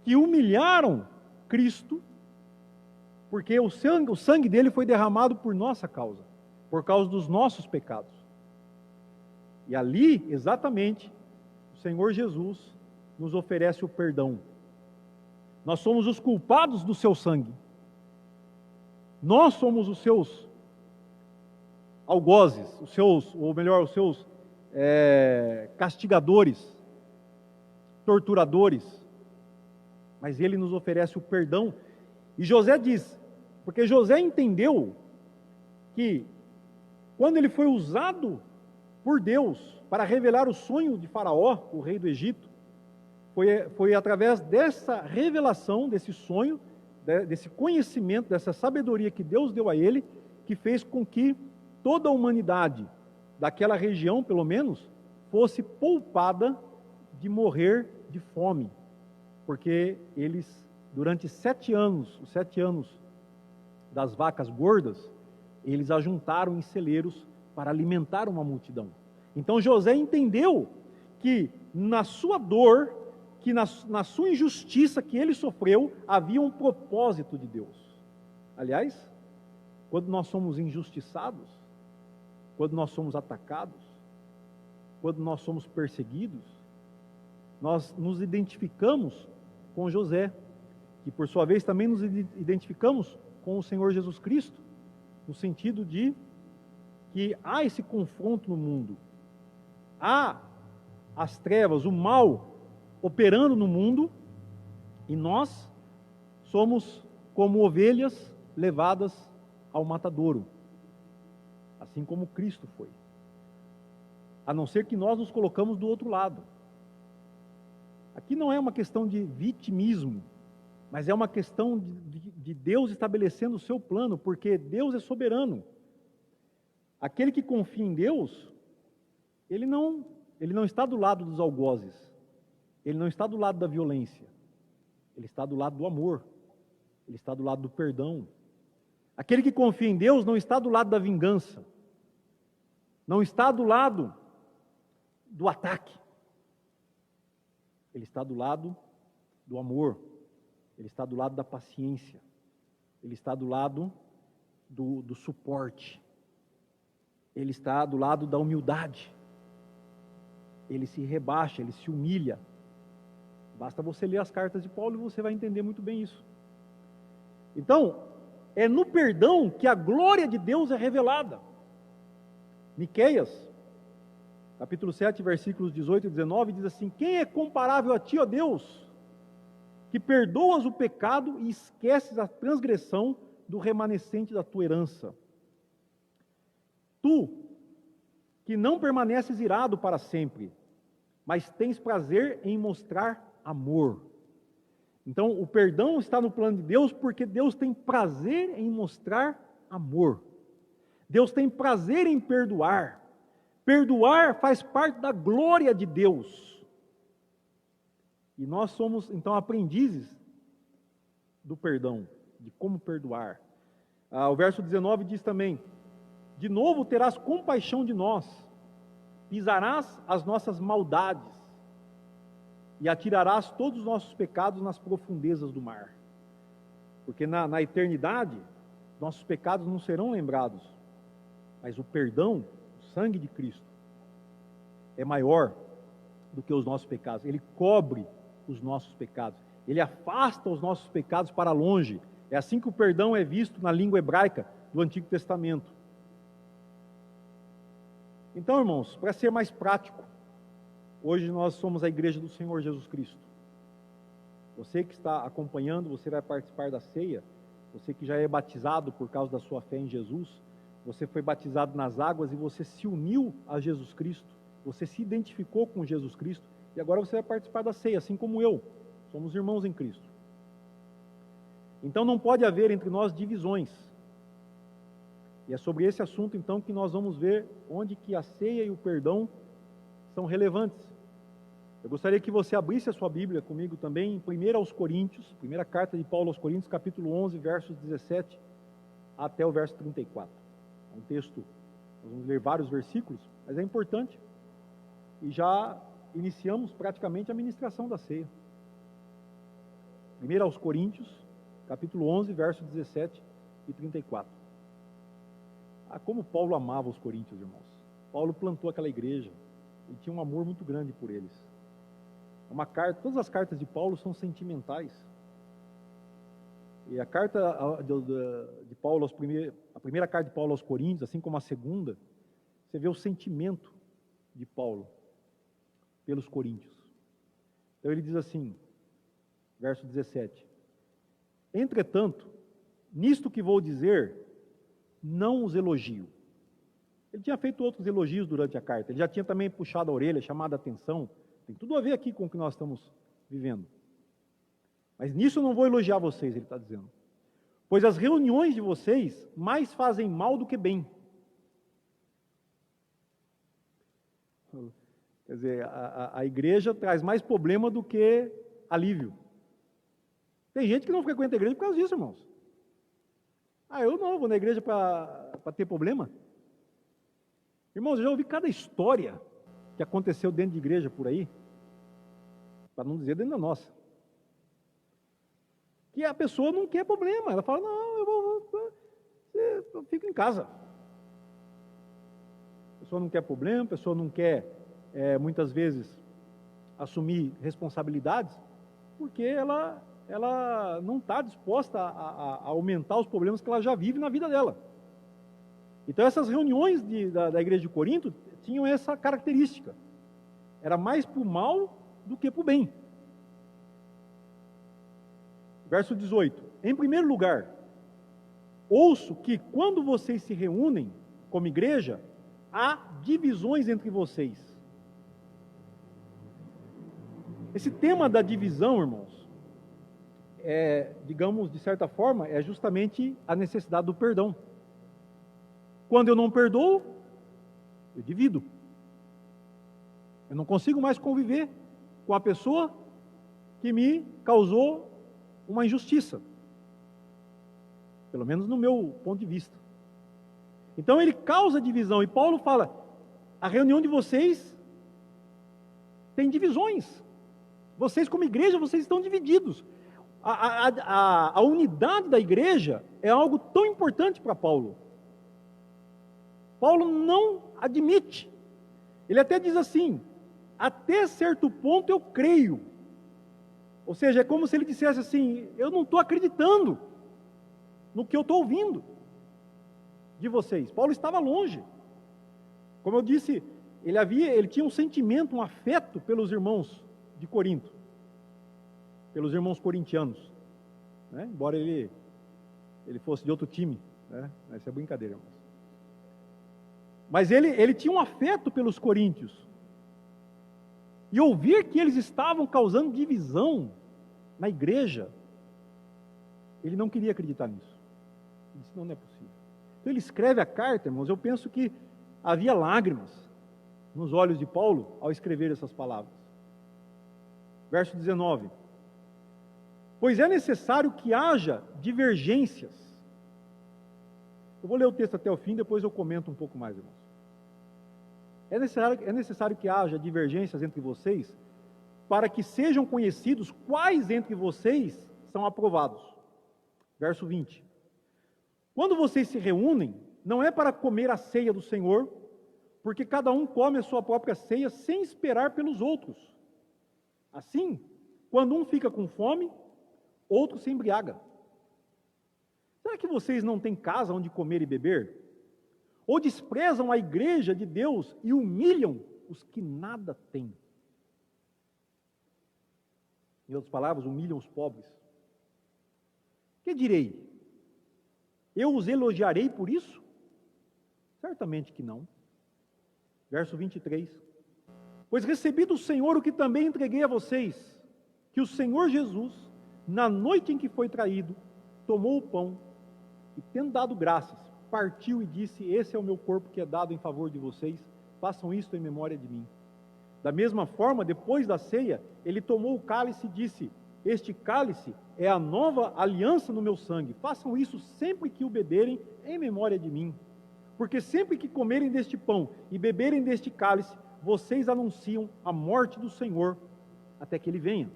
que humilharam Cristo, porque o sangue dele foi derramado por nossa causa, por causa dos nossos pecados. E ali, exatamente, o Senhor Jesus nos oferece o perdão. Nós somos os culpados do seu sangue. Nós somos os seus algozes, os seus castigadores, torturadores. Mas ele nos oferece o perdão. E José diz, porque José entendeu que quando ele foi usado por Deus para revelar o sonho de Faraó, o rei do Egito, foi através dessa revelação, desse sonho, desse conhecimento, dessa sabedoria que Deus deu a ele, que fez com que toda a humanidade daquela região, pelo menos, fosse poupada de morrer de fome. Porque eles, durante 7 anos, os 7 anos das vacas gordas, eles ajuntaram em celeiros para alimentar uma multidão. Então José entendeu que na sua dor, que na sua injustiça que ele sofreu, havia um propósito de Deus. Aliás, quando nós somos injustiçados, quando nós somos atacados, quando nós somos perseguidos, nós nos identificamos com José, que por sua vez também nos identificamos com o Senhor Jesus Cristo, no sentido de que há esse confronto no mundo, há as trevas, o mal operando no mundo, e nós somos como ovelhas levadas ao matadouro, assim como Cristo foi. A não ser que nós nos colocamos do outro lado. Aqui não é uma questão de vitimismo, mas é uma questão de Deus estabelecendo o seu plano, porque Deus é soberano. Aquele que confia em Deus, ele não está do lado dos algozes, ele não está do lado da violência, ele está do lado do amor, ele está do lado do perdão. Aquele que confia em Deus não está do lado da vingança, não está do lado do ataque, ele está do lado do amor, ele está do lado da paciência, ele está do lado do suporte, ele está do lado da humildade, ele se rebaixa, ele se humilha. Basta você ler as cartas de Paulo e você vai entender muito bem isso. Então, é no perdão que a glória de Deus é revelada. Miqueias, capítulo 7, versículos 18 e 19, diz assim: quem é comparável a ti, ó Deus, que perdoas o pecado e esqueces a transgressão do remanescente da tua herança? Tu, que não permaneces irado para sempre, mas tens prazer em mostrar amor. Então, o perdão está no plano de Deus, porque Deus tem prazer em mostrar amor. Deus tem prazer em perdoar. Perdoar faz parte da glória de Deus. E nós somos, então, aprendizes do perdão, de como perdoar. O verso 19 diz também: de novo terás compaixão de nós, pisarás as nossas maldades e atirarás todos os nossos pecados nas profundezas do mar. Porque na eternidade, nossos pecados não serão lembrados, mas o perdão, o sangue de Cristo, é maior do que os nossos pecados. Ele cobre os nossos pecados. Ele afasta os nossos pecados para longe. É assim que o perdão é visto na língua hebraica do Antigo Testamento. Então, irmãos, para ser mais prático, hoje nós somos a igreja do Senhor Jesus Cristo. Você que está acompanhando, você vai participar da ceia. Você que já é batizado por causa da sua fé em Jesus, você foi batizado nas águas e você se uniu a Jesus Cristo. Você se identificou com Jesus Cristo e agora você vai participar da ceia, assim como eu. Somos irmãos em Cristo. Então não pode haver entre nós divisões. E é sobre esse assunto então que nós vamos ver onde que a ceia e o perdão são relevantes. Eu gostaria que você abrisse a sua Bíblia comigo também em 1 aos Coríntios, primeira carta de Paulo aos Coríntios, capítulo 11, versos 17 até o verso 34. É um texto, nós vamos ler vários versículos, mas é importante. E já iniciamos praticamente a ministração da ceia. 1 aos Coríntios, capítulo 11, verso 17 e 34. Ah, como Paulo amava os coríntios, irmãos. Paulo plantou aquela igreja e tinha um amor muito grande por eles. Uma carta, todas as cartas de Paulo são sentimentais. E a carta de Paulo, a primeira carta de Paulo aos Coríntios, assim como a segunda, você vê o sentimento de Paulo pelos coríntios. Então ele diz assim, verso 17: entretanto, nisto que vou dizer, não os elogio. Ele tinha feito outros elogios durante a carta, ele já tinha também puxado a orelha, chamado a atenção, tem tudo a ver aqui com o que nós estamos vivendo. Mas nisso eu não vou elogiar vocês, ele está dizendo. Pois as reuniões de vocês mais fazem mal do que bem. Quer dizer, a igreja traz mais problema do que alívio. Tem gente que não frequenta a igreja por causa disso, irmãos. Ah, eu não vou na igreja para ter problema. Irmãos, eu já ouvi cada história que aconteceu dentro de igreja por aí, para não dizer dentro da nossa, que a pessoa não quer problema, ela fala, não, eu fico em casa. A pessoa não quer problema, a pessoa não quer, muitas vezes, assumir responsabilidades, porque ela não está disposta a aumentar os problemas que ela já vive na vida dela. Então essas reuniões da igreja de Corinto tinham essa característica. Era mais para o mal do que para o bem. Verso 18. Em primeiro lugar, ouço que quando vocês se reúnem como igreja, há divisões entre vocês. Esse tema da divisão, irmãos, digamos, de certa forma, é justamente a necessidade do perdão. Quando eu não perdoo, eu divido. Eu não consigo mais conviver com a pessoa que me causou uma injustiça. Pelo menos no meu ponto de vista. Então ele causa divisão. E Paulo fala, a reunião de vocês tem divisões. Vocês como igreja, vocês estão divididos. A unidade da igreja é algo tão importante para Paulo. Paulo não admite. Ele até diz assim, até certo ponto eu creio. Ou seja, é como se ele dissesse assim, eu não estou acreditando no que eu estou ouvindo de vocês. Paulo estava longe. Como eu disse, ele tinha um sentimento, um afeto pelos irmãos de Corinto, pelos irmãos corintianos, né? Embora ele fosse de outro time, né? Essa é brincadeira, irmãos. Mas ele tinha um afeto pelos coríntios. E ouvir que eles estavam causando divisão na igreja, ele não queria acreditar nisso. Ele disse, não é possível. Então ele escreve a carta, irmãos, eu penso que havia lágrimas nos olhos de Paulo ao escrever essas palavras. Verso 19. Pois é necessário que haja divergências. Eu vou ler o texto até o fim, depois eu comento um pouco mais, irmãos. É necessário que haja divergências entre vocês, para que sejam conhecidos quais entre vocês são aprovados. Verso 20. Quando vocês se reúnem, não é para comer a ceia do Senhor, porque cada um come a sua própria ceia sem esperar pelos outros. Assim, Quando um fica com fome, outro se embriaga. Será que vocês não têm casa onde comer e beber? Ou desprezam a igreja de Deus e humilham os que nada têm? Em outras palavras, humilham os pobres. Que direi? Eu os elogiarei por isso? Certamente que não. Verso 23. Pois recebi do Senhor o que também entreguei a vocês, que o Senhor Jesus, na noite em que foi traído, tomou o pão e, tendo dado graças, partiu e disse: esse é o meu corpo que é dado em favor de vocês, façam isto em memória de mim. Da mesma forma, depois da ceia, ele tomou o cálice e disse: este cálice é a nova aliança no meu sangue, façam isso sempre que o beberem em memória de mim. Porque sempre que comerem deste pão e beberem deste cálice, vocês anunciam a morte do Senhor até que ele venha.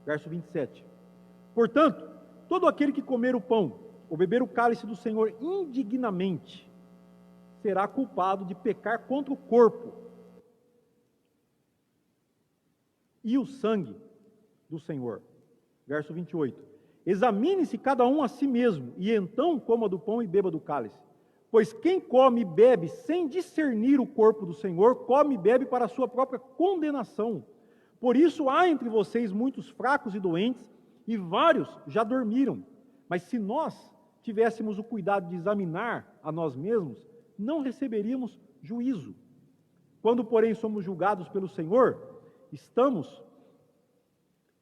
Verso 27. Portanto, todo aquele que comer o pão ou beber o cálice do Senhor indignamente será culpado de pecar contra o corpo e o sangue do Senhor. Verso 28. Examine-se cada um a si mesmo, e então coma do pão e beba do cálice. Pois quem come e bebe sem discernir o corpo do Senhor, come e bebe para a sua própria condenação. Por isso há entre vocês muitos fracos e doentes, e vários já dormiram. Mas se nós tivéssemos o cuidado de examinar a nós mesmos, não receberíamos juízo. Quando, porém, somos julgados pelo Senhor, estamos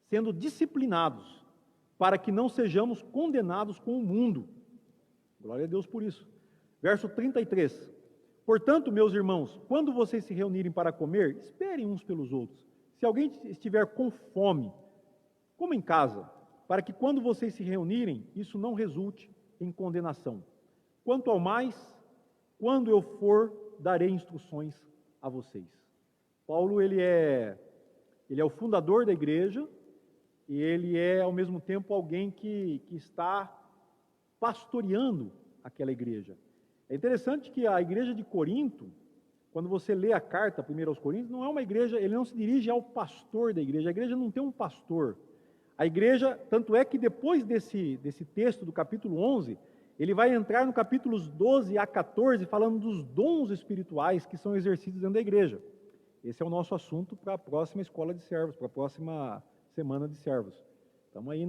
sendo disciplinados, para que não sejamos condenados com o mundo. Glória a Deus por isso. Verso 33. Portanto, meus irmãos, quando vocês se reunirem para comer, esperem uns pelos outros. Se alguém estiver com fome, coma em casa, para que quando vocês se reunirem, isso não resulte em condenação. Quanto ao mais, quando eu for, darei instruções a vocês. Paulo, ele é o fundador da igreja, e ele é, ao mesmo tempo, alguém que está pastoreando aquela igreja. É interessante que a igreja de Corinto, quando você lê a carta primeiro aos Coríntios, não é uma igreja, ele não se dirige ao pastor da igreja, a igreja não tem um pastor. A igreja, tanto é que depois desse texto do capítulo 11, ele vai entrar no capítulos 12 a 14, falando dos dons espirituais que são exercidos dentro da igreja. Esse é o nosso assunto para a próxima escola de servos, para a próxima semana de servos. Estamos aí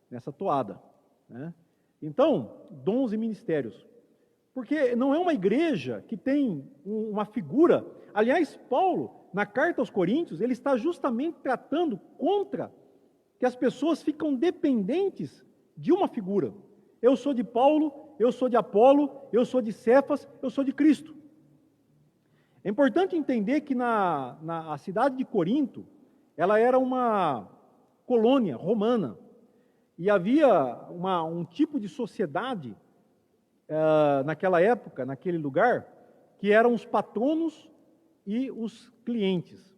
nessa toada, né? Então, dons e ministérios. Porque não é uma igreja que tem uma figura. Aliás, Paulo, na carta aos Coríntios, ele está justamente tratando contra que as pessoas ficam dependentes de uma figura. Eu sou de Paulo, eu sou de Apolo, eu sou de Cefas, eu sou de Cristo. É importante entender que a cidade de Corinto, ela era uma colônia romana, e havia um tipo de sociedade naquela época, naquele lugar, que eram os patronos e os clientes.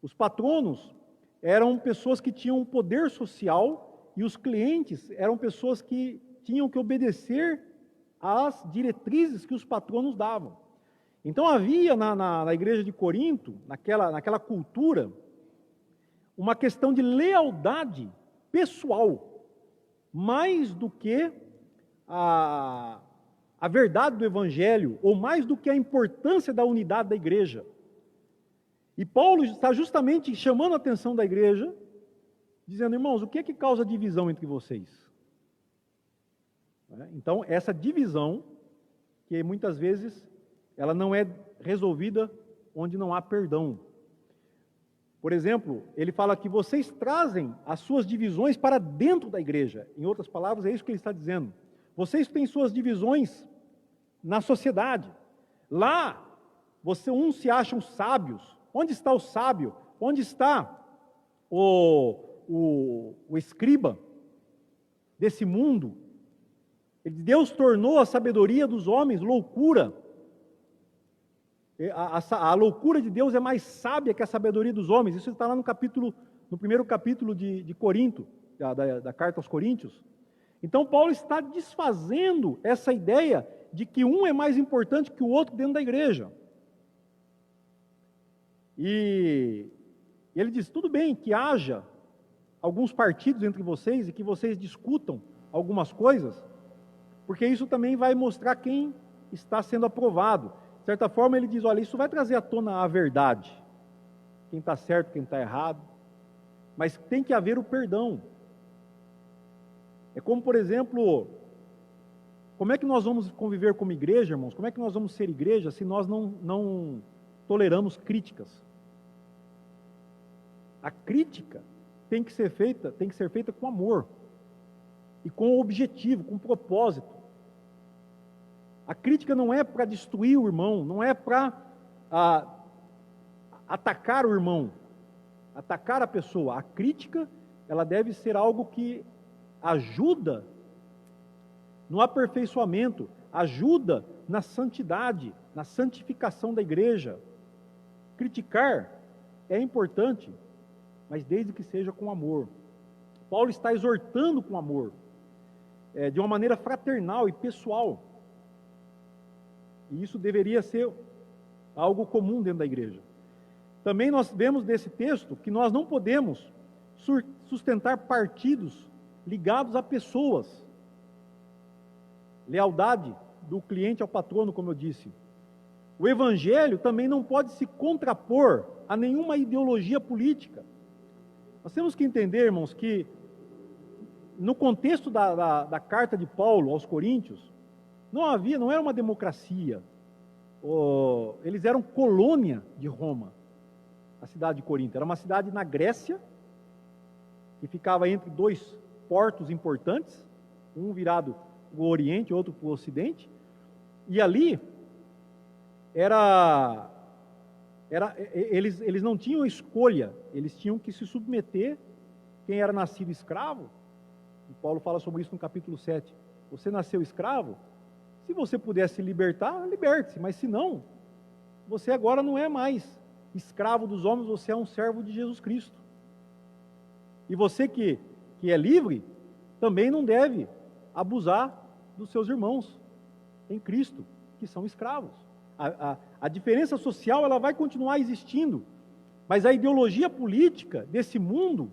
Os patronos eram pessoas que tinham um poder social, e os clientes eram pessoas que tinham que obedecer às diretrizes que os patronos davam. Então havia na igreja de Corinto, naquela cultura, uma questão de lealdade pessoal, mais do que a verdade do Evangelho, ou mais do que a importância da unidade da igreja. E Paulo está justamente chamando a atenção da igreja, dizendo: irmãos, o que é que causa divisão entre vocês? Então, essa divisão, que muitas vezes ela não é resolvida onde não há perdão. Por exemplo, ele fala que vocês trazem as suas divisões para dentro da igreja. Em outras palavras, é isso que ele está dizendo. Vocês têm suas divisões na sociedade. Lá, uns se acham sábios. Onde está o sábio? Onde está o escriba desse mundo? Deus tornou a sabedoria dos homens loucura. A loucura de Deus é mais sábia que a sabedoria dos homens. Isso está lá no primeiro capítulo de Corinto, da carta aos Coríntios. Então Paulo está desfazendo essa ideia de que um é mais importante que o outro dentro da igreja. E ele diz: tudo bem que haja alguns partidos entre vocês e que vocês discutam algumas coisas, porque isso também vai mostrar quem está sendo aprovado. De certa forma, ele diz, olha, isso vai trazer à tona a verdade, quem está certo, quem está errado, mas tem que haver o perdão. É como, por exemplo, como é que nós vamos conviver como igreja, irmãos? Como é que nós vamos ser igreja se nós não toleramos críticas? A crítica tem que ser feita com amor e com objetivo, com propósito. A crítica não é para destruir o irmão, não é para atacar o irmão, atacar a pessoa. A crítica, ela deve ser algo que ajuda no aperfeiçoamento, ajuda na santidade, na santificação da igreja. Criticar é importante, mas desde que seja com amor. Paulo está exortando com amor, de uma maneira fraternal e pessoal. E isso deveria ser algo comum dentro da igreja. Também nós vemos desse texto que nós não podemos sustentar partidos ligados a pessoas. Lealdade do cliente ao patrono, como eu disse. O evangelho também não pode se contrapor a nenhuma ideologia política. Nós temos que entender, irmãos, que no contexto da carta de Paulo aos Coríntios, não era uma democracia. Eles eram colônia de Roma, a cidade de Corinto. Era uma cidade na Grécia, que ficava entre dois portos importantes, um virado para o Oriente, outro para o Ocidente, e ali eles não tinham escolha, eles tinham que se submeter. Quem era nascido escravo, e Paulo fala sobre isso no capítulo 7, você nasceu escravo, se você pudesse se libertar, liberte-se, mas se não, você agora não é mais escravo dos homens, você é um servo de Jesus Cristo. E você que é livre, também não deve abusar dos seus irmãos em Cristo, que são escravos. A diferença social, ela vai continuar existindo, mas a ideologia política desse mundo,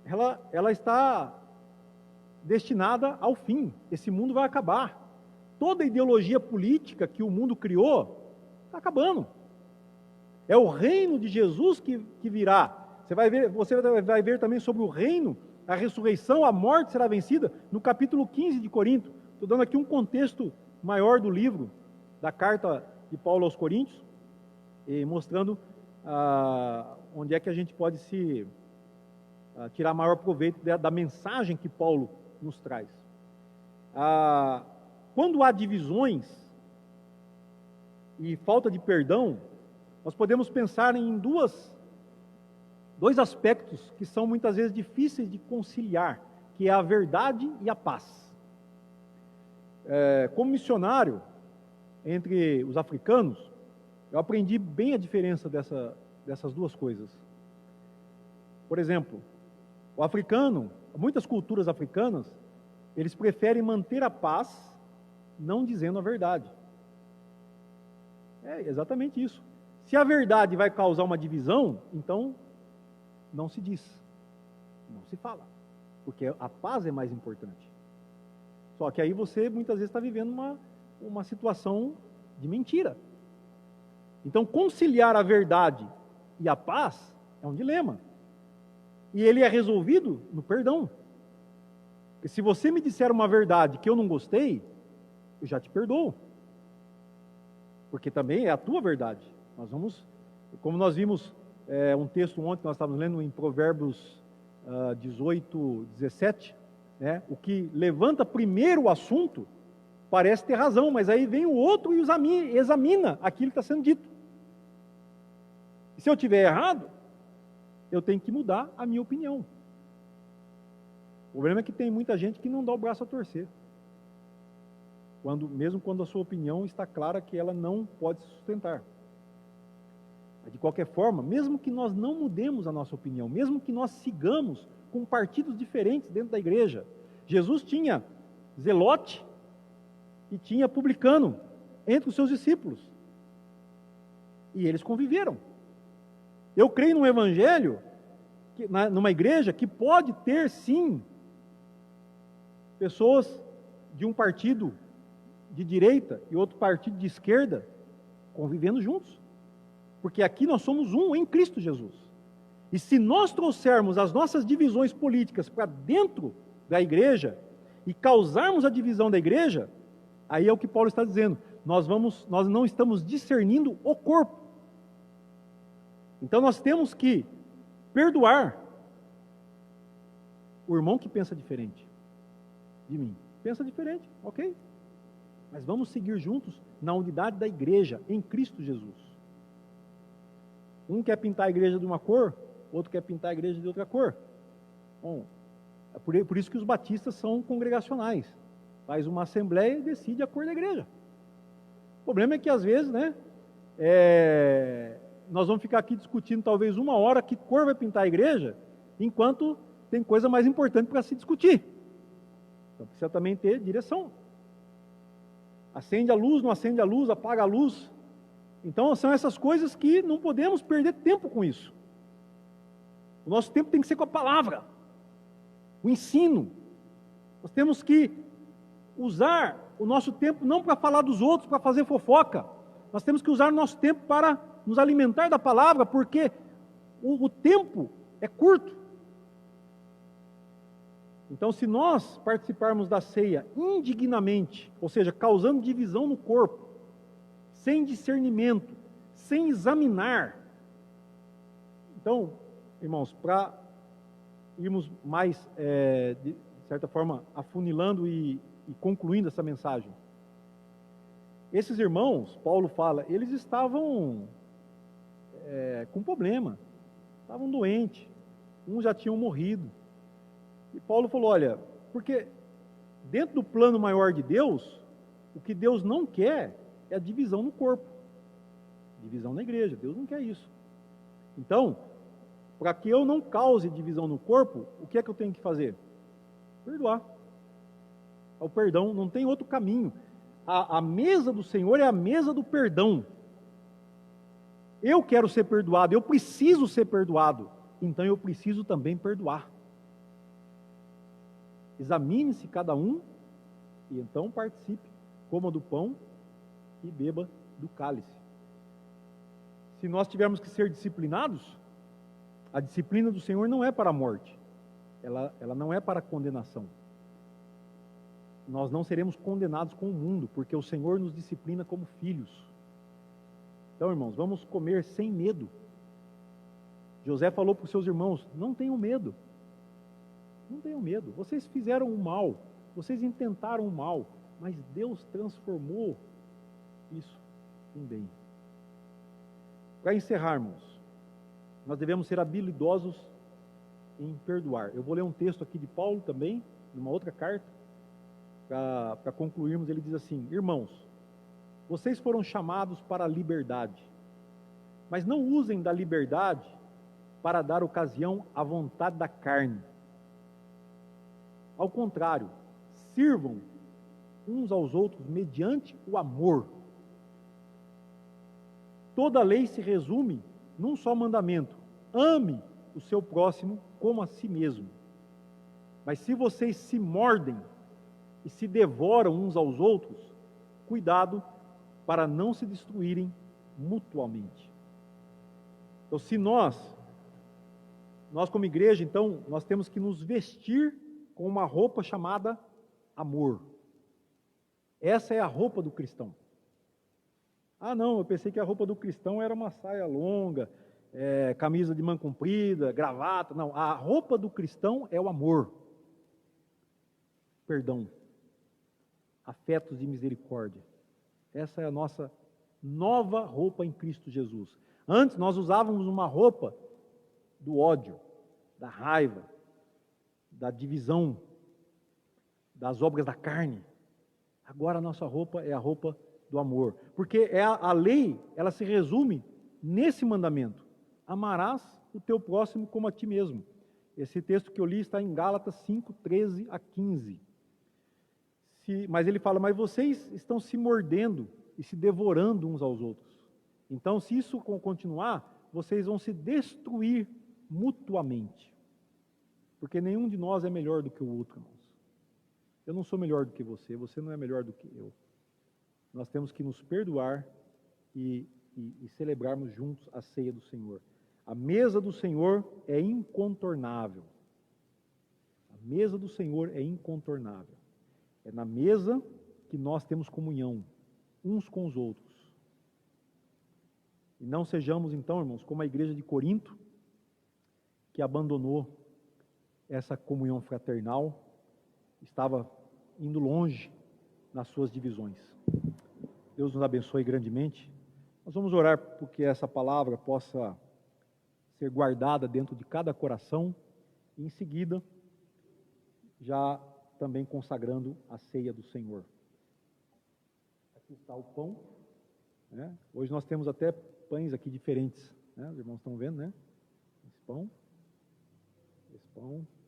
ela está destinada ao fim. Esse mundo vai acabar. Toda ideologia política que o mundo criou está acabando. É o reino de Jesus que virá. Você vai ver também sobre o reino, a ressurreição, a morte será vencida, no capítulo 15 de Corinto. Estou dando aqui um contexto maior do livro, da carta de Paulo aos Coríntios, e mostrando onde é que a gente pode tirar maior proveito da mensagem que Paulo nos traz. Quando há divisões e falta de perdão, nós podemos pensar em dois aspectos que são muitas vezes difíceis de conciliar, que é a verdade e a paz. Como missionário entre os africanos, eu aprendi bem a diferença dessas duas coisas. Por exemplo, o africano, muitas culturas africanas, eles preferem manter a paz, não dizendo a verdade. É exatamente isso. Se a verdade vai causar uma divisão, então não se diz, não se fala, porque a paz é mais importante. Só que aí você muitas vezes está vivendo uma situação de mentira. Então conciliar a verdade e a paz é um dilema. E ele é resolvido no perdão. Porque se você me disser uma verdade que eu não gostei, eu já te perdoo. Porque também é a tua verdade. Como nós vimos um texto ontem, nós estávamos lendo em Provérbios 18, 17, né? O que levanta primeiro o assunto parece ter razão, mas aí vem o outro e examina aquilo que está sendo dito. E se eu tiver errado, eu tenho que mudar a minha opinião. O problema é que tem muita gente que não dá o braço a torcer. Mesmo quando a sua opinião está clara que ela não pode se sustentar. De qualquer forma, mesmo que nós não mudemos a nossa opinião, mesmo que nós sigamos com partidos diferentes dentro da igreja, Jesus tinha zelote e tinha publicano entre os seus discípulos. E eles conviveram. Eu creio num evangelho numa igreja que pode ter, sim, pessoas de um partido de direita e outro partido de esquerda convivendo juntos. Porque aqui nós somos um em Cristo Jesus. E se nós trouxermos as nossas divisões políticas para dentro da igreja e causarmos a divisão da igreja, aí é o que Paulo está dizendo. Nós não estamos discernindo o corpo. Então nós temos que perdoar o irmão que pensa diferente de mim. Pensa diferente, ok? Mas vamos seguir juntos na unidade da igreja, em Cristo Jesus. Um quer pintar a igreja de uma cor, outro quer pintar a igreja de outra cor. Bom, é por isso que os batistas são congregacionais. Faz uma assembleia e decide a cor da igreja. O problema é que às vezes, nós vamos ficar aqui discutindo talvez 1 hora que cor vai pintar a igreja, enquanto tem coisa mais importante para se discutir. Então precisa também ter direção. Acende a luz, não acende a luz, apaga a luz. Então são essas coisas que não podemos perder tempo com isso. O nosso tempo tem que ser com a palavra, o ensino. Nós temos que usar o nosso tempo não para falar dos outros, para fazer fofoca. Nós temos que usar o nosso tempo para nos alimentar da palavra, porque o tempo é curto. Então, se nós participarmos da ceia indignamente, ou seja, causando divisão no corpo, sem discernimento, sem examinar, então, irmãos, para irmos mais, de certa forma, afunilando e concluindo essa mensagem, esses irmãos, Paulo fala, eles estavam com problema, estavam doentes, uns já tinham morrido. E Paulo falou, olha, porque dentro do plano maior de Deus, o que Deus não quer é a divisão no corpo, divisão na igreja. Deus não quer isso. Então, para que eu não cause divisão no corpo, o que é que eu tenho que fazer? Perdoar. O perdão, não tem outro caminho. A mesa do Senhor é a mesa do perdão. Eu quero ser perdoado, eu preciso ser perdoado, então eu preciso também perdoar. Examine-se cada um e então participe, coma do pão e beba do cálice. Se nós tivermos que ser disciplinados, a disciplina do Senhor não é para a morte, ela não é para a condenação. Nós não seremos condenados com o mundo, porque o Senhor nos disciplina como filhos. Então, irmãos, vamos comer sem medo. José falou para os seus irmãos, não tenham medo. Não tenham medo. Vocês fizeram o mal, vocês intentaram o mal, mas Deus transformou isso em bem. Para encerrarmos, nós devemos ser habilidosos em perdoar. Eu vou ler um texto aqui de Paulo também, numa outra carta, para concluirmos. Ele diz assim, irmãos, vocês foram chamados para a liberdade, mas não usem da liberdade para dar ocasião à vontade da carne. Ao contrário, sirvam uns aos outros mediante o amor. Toda a lei se resume num só mandamento: ame o seu próximo como a si mesmo. Mas se vocês se mordem e se devoram uns aos outros, cuidado para não se destruírem mutuamente. Então, se nós como igreja, então, nós temos que nos vestir com uma roupa chamada amor. Essa é a roupa do cristão. Ah, não, eu pensei que a roupa do cristão era uma saia longa, camisa de manga comprida, gravata. Não, a roupa do cristão é o amor, perdão, afetos de misericórdia. Essa é a nossa nova roupa em Cristo Jesus. Antes nós usávamos uma roupa do ódio, da raiva, da divisão, das obras da carne. Agora a nossa roupa é a roupa do amor. Porque a lei, ela se resume nesse mandamento: amarás o teu próximo como a ti mesmo. Esse texto que eu li está em Gálatas 5, 13 a 15. Mas ele fala, mas vocês estão se mordendo e se devorando uns aos outros. Então, se isso continuar, vocês vão se destruir mutuamente. Porque nenhum de nós é melhor do que o outro, irmãos. Eu não sou melhor do que você não é melhor do que eu. Nós temos que nos perdoar e celebrarmos juntos a ceia do Senhor. A mesa do Senhor é incontornável. A mesa do Senhor é incontornável. É na mesa que nós temos comunhão uns com os outros. E não sejamos então, irmãos, como a igreja de Corinto, que abandonou essa comunhão fraternal, estava indo longe nas suas divisões. Deus nos abençoe grandemente. Nós vamos orar porque essa palavra possa ser guardada dentro de cada coração e em seguida já também consagrando a ceia do Senhor. Aqui está o pão, né? Hoje nós temos até pães aqui diferentes, né? Os irmãos estão vendo, né? Esse pão,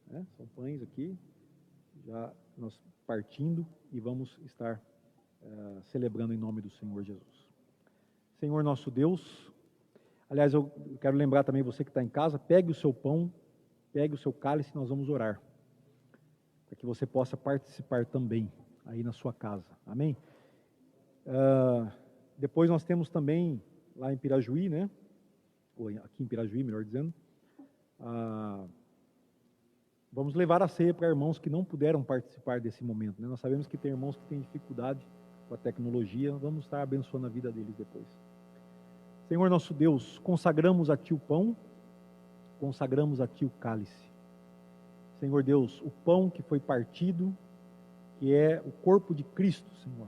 né? São pães aqui, já nós partindo e vamos estar celebrando em nome do Senhor Jesus. Senhor nosso Deus, aliás, eu quero lembrar também você que está em casa, pegue o seu pão, pegue o seu cálice, nós vamos orar, para que você possa participar também aí na sua casa, amém? Depois nós temos também lá em Pirajuí, né? Ou aqui em Pirajuí, melhor dizendo, vamos levar a ceia para irmãos que não puderam participar desse momento, né? Nós sabemos que tem irmãos que têm dificuldade com a tecnologia, vamos estar abençoando a vida deles depois. Senhor nosso Deus, consagramos a Ti o pão, consagramos a Ti o cálice. Senhor Deus, o pão que foi partido, que é o corpo de Cristo, Senhor.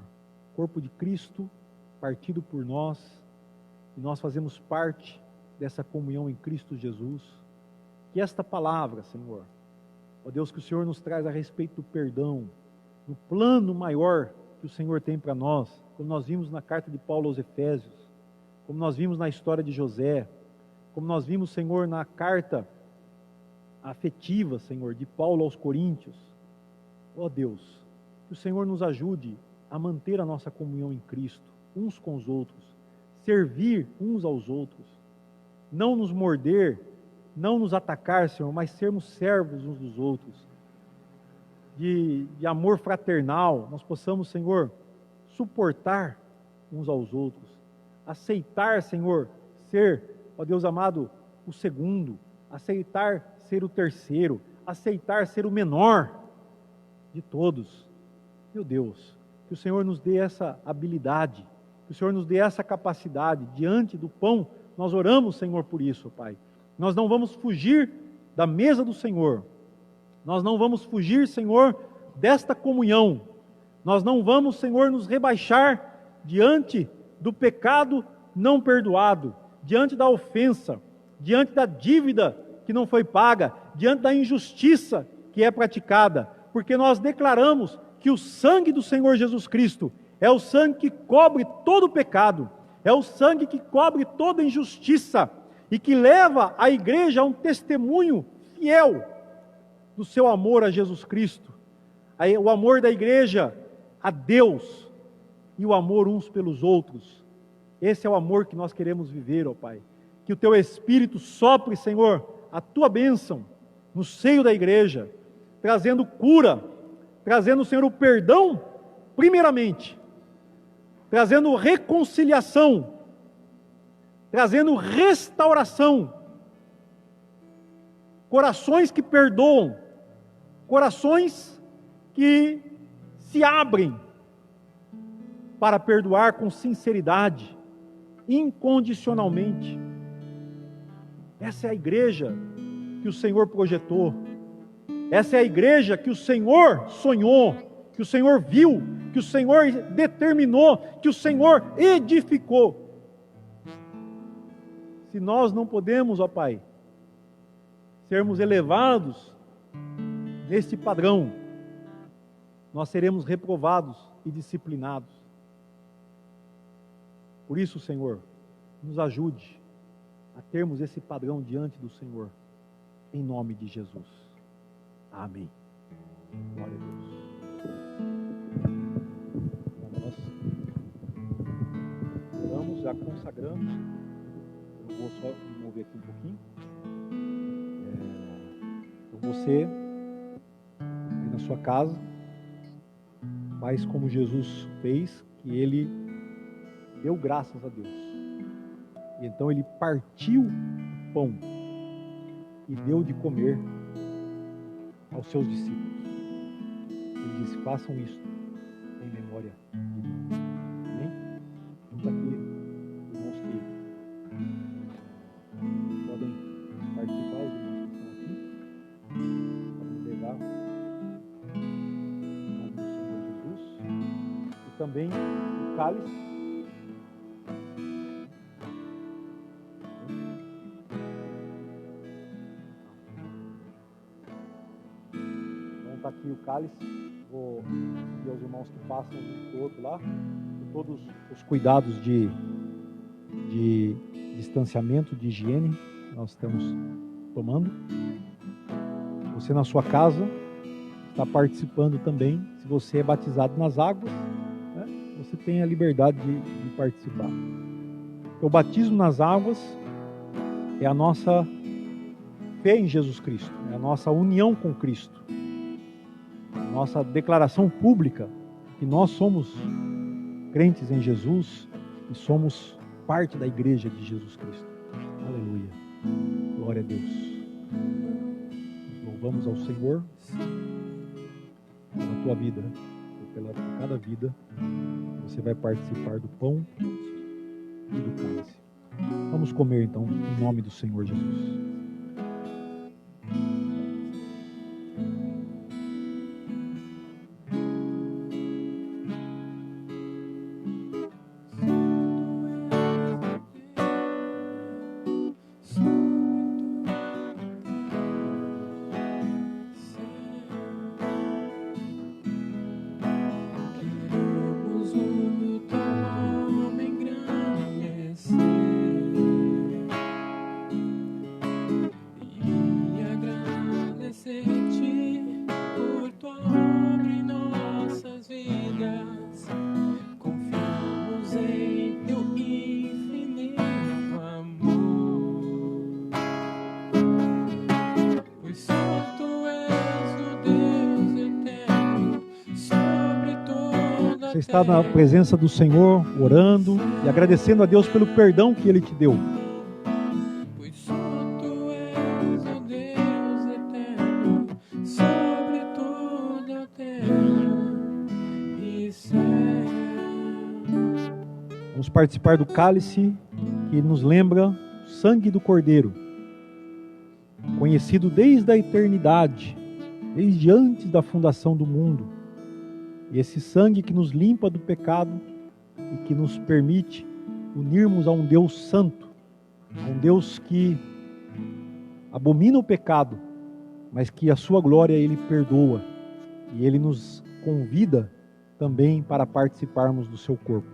O corpo de Cristo partido por nós, e nós fazemos parte dessa comunhão em Cristo Jesus. Que esta palavra, Senhor, ó Deus, que o Senhor nos traz a respeito do perdão, no plano maior que o Senhor tem para nós, como nós vimos na carta de Paulo aos Efésios, como nós vimos na história de José, como nós vimos, Senhor, na carta afetiva, Senhor, de Paulo aos Coríntios. Ó Deus, que o Senhor nos ajude a manter a nossa comunhão em Cristo, uns com os outros, servir uns aos outros, não nos morder, não nos atacar, Senhor, mas sermos servos uns dos outros, de amor fraternal, nós possamos, Senhor, suportar uns aos outros, aceitar, Senhor, ser, ó Deus amado, o segundo, aceitar ser o terceiro, aceitar ser o menor de todos. Meu Deus, que o Senhor nos dê essa habilidade, que o Senhor nos dê essa capacidade. Diante do pão, nós oramos, Senhor, por isso, Pai. Nós não vamos fugir da mesa do Senhor, nós não vamos fugir, Senhor, desta comunhão, nós não vamos, Senhor, nos rebaixar diante do pecado não perdoado, diante da ofensa, diante da dívida que não foi paga, diante da injustiça que é praticada, porque nós declaramos que o sangue do Senhor Jesus Cristo é o sangue que cobre todo o pecado, é o sangue que cobre toda injustiça e que leva a igreja a um testemunho fiel do seu amor a Jesus Cristo, o amor da igreja a Deus e o amor uns pelos outros. Esse é o amor que nós queremos viver, ó Pai. Que o Teu Espírito sopre, Senhor, a Tua bênção no seio da igreja, trazendo cura, trazendo, Senhor, o perdão, primeiramente, trazendo reconciliação, trazendo restauração, corações que perdoam, corações que se abrem para perdoar com sinceridade, incondicionalmente. Essa é a igreja que o Senhor projetou, essa é a igreja que o Senhor sonhou, que o Senhor viu, que o Senhor determinou, que o Senhor edificou. Se nós não podemos, ó Pai, sermos elevados nesse padrão, nós seremos reprovados e disciplinados. Por isso, Senhor, nos ajude a termos esse padrão diante do Senhor, em nome de Jesus. Amém. Glória a Deus. Nós oramos, já consagramos. Eu vou só mover aqui um pouquinho. Você, aí na sua casa, faz como Jesus fez, que ele deu graças a Deus. E então ele partiu o pão e deu de comer aos seus discípulos. Ele disse: façam isso em memória de mim. Amém? Então aqui, irmãos que podem participar, os irmãos que estão aqui, podem levar em nome do Senhor Jesus. E também o cálice. Está aqui o cálice, vou pedir aos irmãos que passem um para o outro lá, com todos os cuidados de distanciamento, de higiene que nós estamos tomando. Você na sua casa está participando também, se você é batizado nas águas, né, você tem a liberdade de participar. O batismo nas águas é a nossa fé em Jesus Cristo, é a nossa união com Cristo. Nossa declaração pública que nós somos crentes em Jesus e somos parte da igreja de Jesus Cristo. Aleluia. Glória a Deus. Louvamos ao Senhor pela tua vida, por cada vida. Você vai participar do pão e do cálice. Vamos comer então, em nome do Senhor Jesus. Você está na presença do Senhor, orando e agradecendo a Deus pelo perdão que Ele te deu. Vamos participar do cálice que nos lembra o sangue do Cordeiro, conhecido desde a eternidade, desde antes da fundação do mundo. E esse sangue que nos limpa do pecado e que nos permite unirmos a um Deus santo, a um Deus que abomina o pecado, mas que a sua glória Ele perdoa. E Ele nos convida também para participarmos do seu corpo.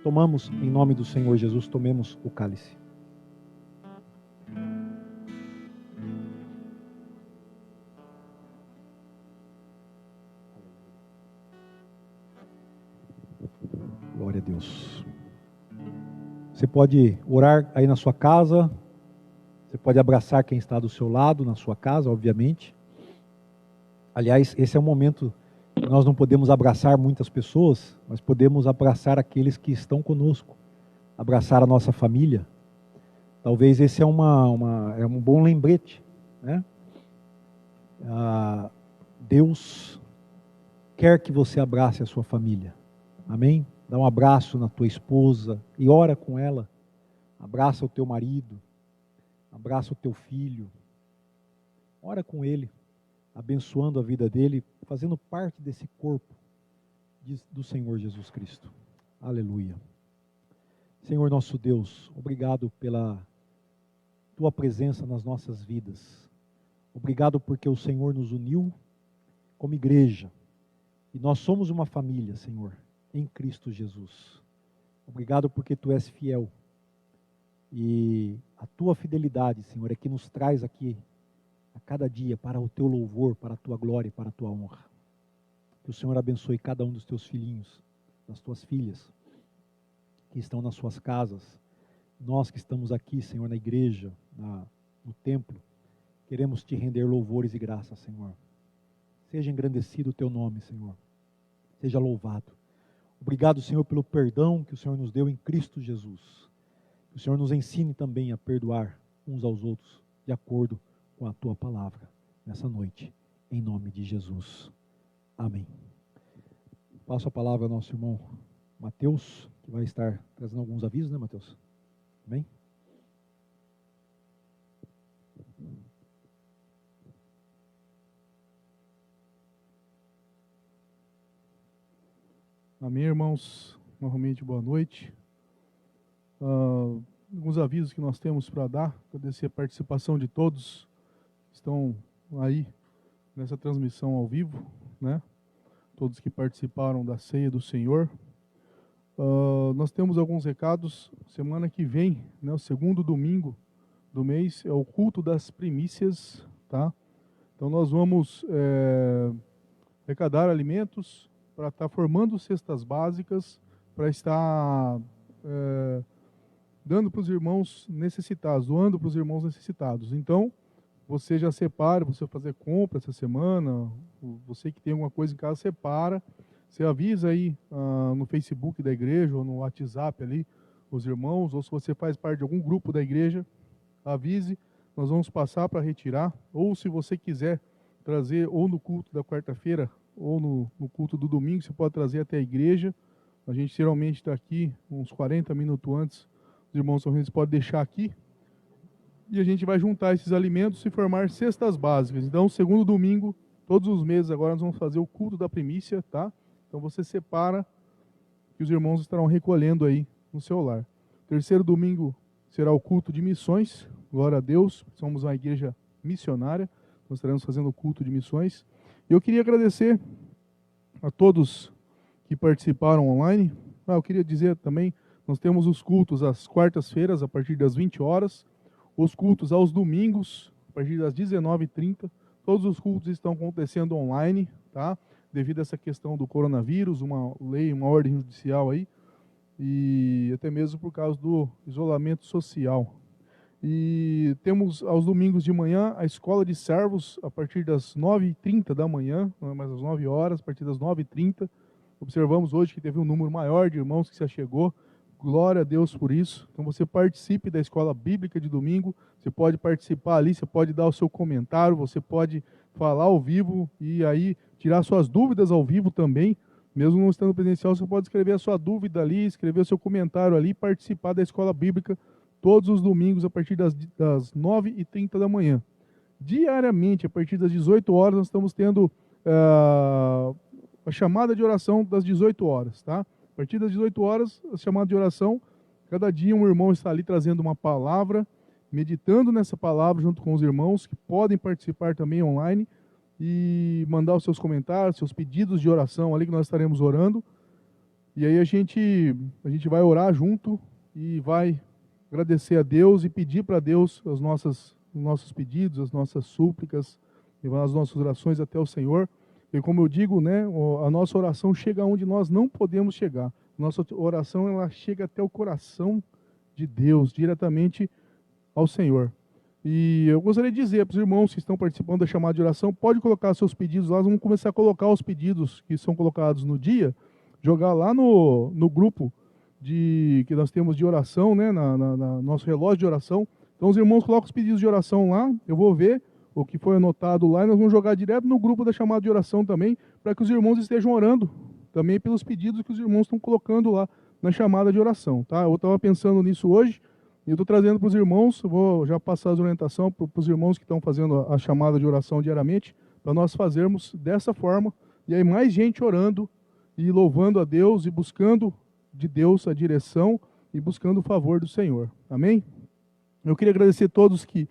Tomamos, em nome do Senhor Jesus, tomemos o cálice. Glória a Deus. Você pode orar aí na sua casa, você pode abraçar quem está do seu lado, na sua casa, obviamente. Aliás, esse é um momento que nós não podemos abraçar muitas pessoas, mas podemos abraçar aqueles que estão conosco, abraçar a nossa família. Talvez esse é um bom lembrete, né? Deus quer que você abrace a sua família. Amém? Dá um abraço na tua esposa e ora com ela. Abraça o teu marido. Abraça o teu filho. Ora com ele, abençoando a vida dele, fazendo parte desse corpo do Senhor Jesus Cristo. Aleluia. Senhor nosso Deus, obrigado pela tua presença nas nossas vidas. Obrigado porque o Senhor nos uniu como igreja. E nós somos uma família, Senhor, em Cristo Jesus. Obrigado porque tu és fiel. E a tua fidelidade, Senhor, é que nos traz aqui a cada dia para o teu louvor, para a tua glória e para a tua honra. Que o Senhor abençoe cada um dos teus filhinhos, das tuas filhas, que estão nas suas casas. Nós que estamos aqui, Senhor, na igreja, no templo, queremos te render louvores e graças, Senhor. Seja engrandecido o teu nome, Senhor. Seja louvado. Obrigado, Senhor, pelo perdão que o Senhor nos deu em Cristo Jesus. Que o Senhor nos ensine também a perdoar uns aos outros, de acordo com a tua palavra, nessa noite, em nome de Jesus. Amém. Passo a palavra ao nosso irmão Mateus, que vai estar trazendo alguns avisos, né, Mateus? Amém? Amém, irmãos. Novamente, boa noite. Alguns avisos que nós temos para dar. Agradecer a participação de todos que estão aí nessa transmissão ao vivo, né? Todos que participaram da ceia do Senhor. Nós temos alguns recados. Semana que vem, né, o segundo domingo do mês, é o culto das primícias, tá? Então nós vamos arrecadar alimentos para estar formando cestas básicas, para estar dando para os irmãos necessitados, doando para os irmãos necessitados. Então, você já separa, você vai fazer compra essa semana, você que tem alguma coisa em casa, separa, você avisa aí no Facebook da igreja, ou no WhatsApp ali, os irmãos, ou se você faz parte de algum grupo da igreja, avise, nós vamos passar para retirar, ou se você quiser trazer ou no culto da quarta-feira, ou no culto do domingo, você pode trazer até a igreja. A gente geralmente está aqui uns 40 minutos antes. Os irmãos podem deixar aqui. E a gente vai juntar esses alimentos e formar cestas básicas. Então, segundo domingo, todos os meses agora nós vamos fazer o culto da primícia, tá? Então você separa que os irmãos estarão recolhendo aí no seu lar. Terceiro domingo será o culto de missões. Glória a Deus, somos uma igreja missionária. Nós estaremos fazendo o culto de missões. Eu queria agradecer a todos que participaram online. Eu queria dizer também, nós temos os cultos às quartas-feiras, a partir das 20 horas. Os cultos aos domingos, a partir das 19h30. Todos os cultos estão acontecendo online, tá? Devido a essa questão do coronavírus, uma lei, uma ordem judicial aí. E até mesmo por causa do isolamento social. E temos aos domingos de manhã a escola de servos a partir das 9h30 da manhã, mais às 9 horas, a partir das 9h30. Observamos hoje que teve um número maior de irmãos que se achegou. Glória a Deus por isso. Então você participe da escola bíblica de domingo, você pode participar ali, você pode dar o seu comentário, você pode falar ao vivo e aí tirar suas dúvidas ao vivo também. Mesmo não estando presencial, você pode escrever a sua dúvida ali, escrever o seu comentário ali, participar da escola bíblica todos os domingos a partir das 9h30 da manhã. Diariamente, a partir das 18 horas, nós estamos tendo a chamada de oração das 18 horas, tá? A partir das 18 horas, a chamada de oração, cada dia um irmão está ali trazendo uma palavra, meditando nessa palavra junto com os irmãos, que podem participar também online, e mandar os seus comentários, seus pedidos de oração ali que nós estaremos orando. E aí a gente vai orar junto e vai agradecer a Deus e pedir para Deus os nossos pedidos, as nossas súplicas, levar as nossas orações até o Senhor. E como eu digo, né, a nossa oração chega onde nós não podemos chegar. Nossa oração ela chega até o coração de Deus, diretamente ao Senhor. E eu gostaria de dizer para os irmãos que estão participando da chamada de oração, pode colocar seus pedidos lá, nós vamos começar a colocar os pedidos que são colocados no dia, jogar lá no grupo que nós temos de oração, né, na nosso relógio de oração. Então os irmãos colocam os pedidos de oração lá, eu vou ver o que foi anotado lá e nós vamos jogar direto no grupo da chamada de oração também, para que os irmãos estejam orando também pelos pedidos que os irmãos estão colocando lá na chamada de oração, tá? Eu estava pensando nisso hoje e eu estou trazendo para os irmãos, vou já passar as orientações para os irmãos que estão fazendo a chamada de oração diariamente, para nós fazermos dessa forma, e aí mais gente orando e louvando a Deus e buscando de Deus a direção e buscando o favor do Senhor. Amém? Eu queria agradecer a todos que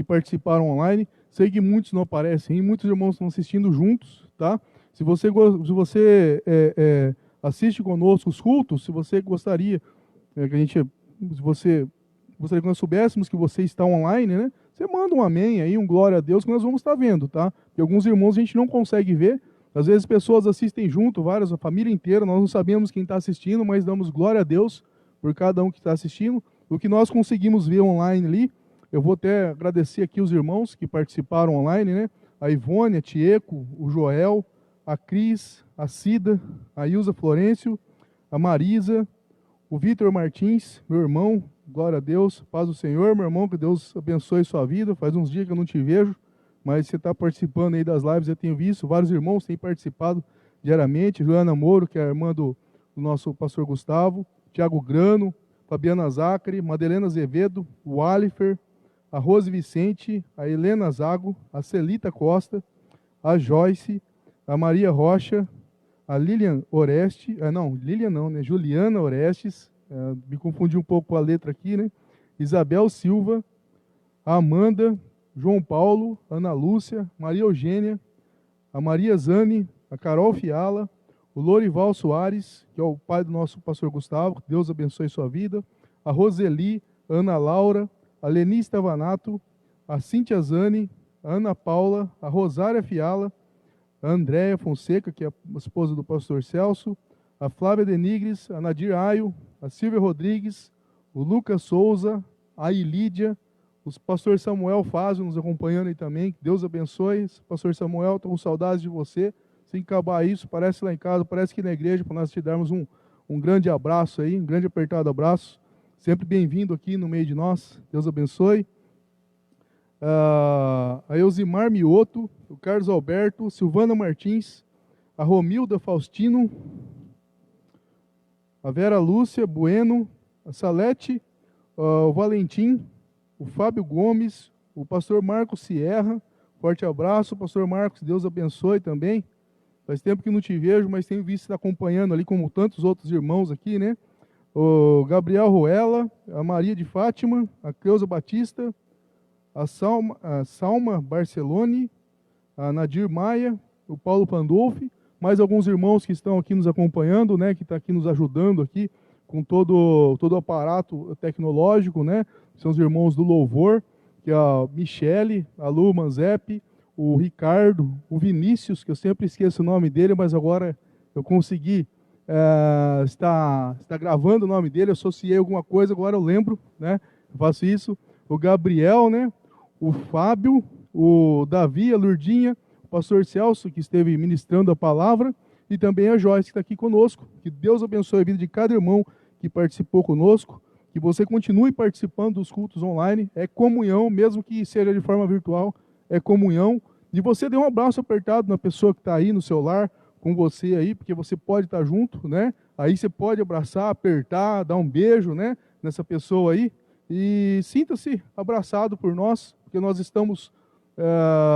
participaram online. Sei que muitos não aparecem, muitos irmãos estão assistindo juntos, tá? Se você assiste conosco os cultos, se você gostaria gostaria que nós soubéssemos que você está online, né? Você manda um amém aí, um glória a Deus, que nós vamos estar vendo, tá? Porque alguns irmãos a gente não consegue ver. Às vezes pessoas assistem junto, várias, a família inteira, nós não sabemos quem está assistindo, mas damos glória a Deus por cada um que está assistindo. O que nós conseguimos ver online ali, Eu vou até agradecer aqui os irmãos que participaram online, né? A Ivone, a Tieco, o Joel, a Cris, a Cida, a Ilza Florencio, a Marisa, o Vitor Martins, meu irmão, glória a Deus, paz do Senhor, meu irmão, que Deus abençoe sua vida. Faz uns dias que eu não te vejo, mas você está participando aí das lives, eu tenho visto, vários irmãos têm participado diariamente. Juliana Moro, que é a irmã do nosso pastor Gustavo, Tiago Grano, Fabiana Zacari, Madalena Azevedo, o Alifer, a Rose Vicente, a Helena Zago, a Celita Costa, a Joyce, a Maria Rocha, a Lilian Oreste, Juliana Orestes, me confundi um pouco com a letra aqui, né? Isabel Silva, a Amanda, João Paulo, Ana Lúcia, Maria Eugênia, a Maria Zane, a Carol Fiala, o Lorival Soares, que é o pai do nosso pastor Gustavo, que Deus abençoe sua vida, a Roseli, a Ana Laura, a Leni Stavanato, a Cíntia Zani, a Ana Paula, a Rosária Fiala, a Andréia Fonseca, que é a esposa do pastor Celso, a Flávia Denigres, a Nadir Aio, a Silvia Rodrigues, o Lucas Souza, a Ilídia, o pastor Samuel Fázio nos acompanhando aí também, que Deus abençoe. Pastor Samuel, estou com saudades de você. Sem acabar isso, parece lá em casa, parece que na igreja, para nós te darmos um grande abraço aí, um grande apertado abraço. Sempre bem-vindo aqui no meio de nós. Deus abençoe. A Elzimar Mioto, o Carlos Alberto, Silvana Martins, a Romilda Faustino, a Vera Lúcia Bueno, a Salete, o Valentim, o Fábio Gomes, o pastor Marcos Sierra. Forte abraço, pastor Marcos, Deus abençoe também. Faz tempo que não te vejo, mas tenho visto você acompanhando ali, como tantos outros irmãos aqui, né? O Gabriel Ruela, a Maria de Fátima, a Cleusa Batista, a Salma Barcelone, a Nadir Maia, o Paulo Pandolfi, mais alguns irmãos que estão aqui nos acompanhando, né? Que estão aqui nos ajudando aqui com todo o aparato tecnológico, né? São os irmãos do Louvor, que é a Michele, a Lu Manzepi, o Ricardo, o Vinícius, que eu sempre esqueço o nome dele, mas agora eu consegui estar gravando o nome dele, associei alguma coisa, agora eu lembro, né? Eu faço isso. O Gabriel, né? O Fábio, o Davi, a Lurdinha, o pastor Celso, que esteve ministrando a palavra, e também a Joyce, que está aqui conosco. Que Deus abençoe a vida de cada irmão que participou conosco, que você continue participando dos cultos online, é comunhão, mesmo que seja de forma virtual, é comunhão. E você dê um abraço apertado na pessoa que está aí no seu lar, com você aí, porque você pode estar junto, né? Aí você pode abraçar, apertar, dar um beijo, né? Nessa pessoa aí. E sinta-se abraçado por nós, porque nós estamos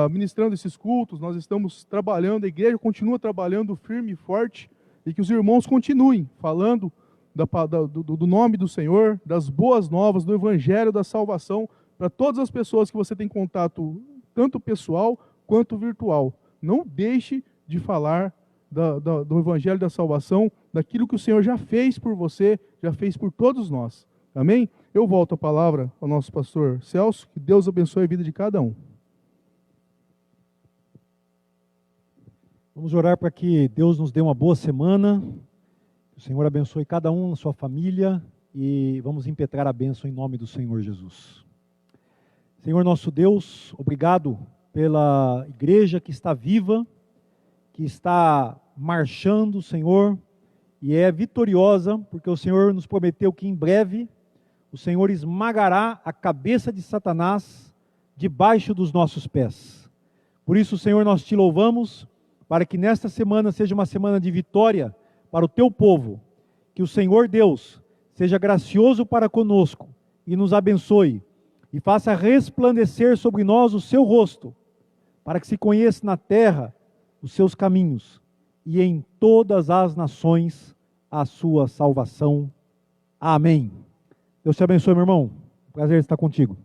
ministrando esses cultos, nós estamos trabalhando, a igreja continua trabalhando firme e forte, e que os irmãos continuem falando do nome do Senhor, das boas novas, do evangelho da salvação, para todas as pessoas que você tem contato, tanto pessoal quanto virtual. Não deixe de falar do evangelho da salvação, daquilo que o Senhor já fez por você, já fez por todos nós. Amém? Eu volto a palavra ao nosso pastor Celso, que Deus abençoe a vida de cada um. Vamos orar para que Deus nos dê uma boa semana, que o Senhor abençoe cada um na sua família, e vamos impetrar a bênção em nome do Senhor Jesus. Senhor nosso Deus, obrigado pela igreja que está viva, que está marchando, Senhor, e é vitoriosa, porque o Senhor nos prometeu que em breve o Senhor esmagará a cabeça de Satanás debaixo dos nossos pés. Por isso, Senhor, nós te louvamos, para que nesta semana seja uma semana de vitória para o teu povo, que o Senhor Deus seja gracioso para conosco e nos abençoe, e faça resplandecer sobre nós o seu rosto, para que se conheça na terra os seus caminhos, e em todas as nações a sua salvação. Amém. Deus te abençoe, meu irmão. Prazer estar contigo.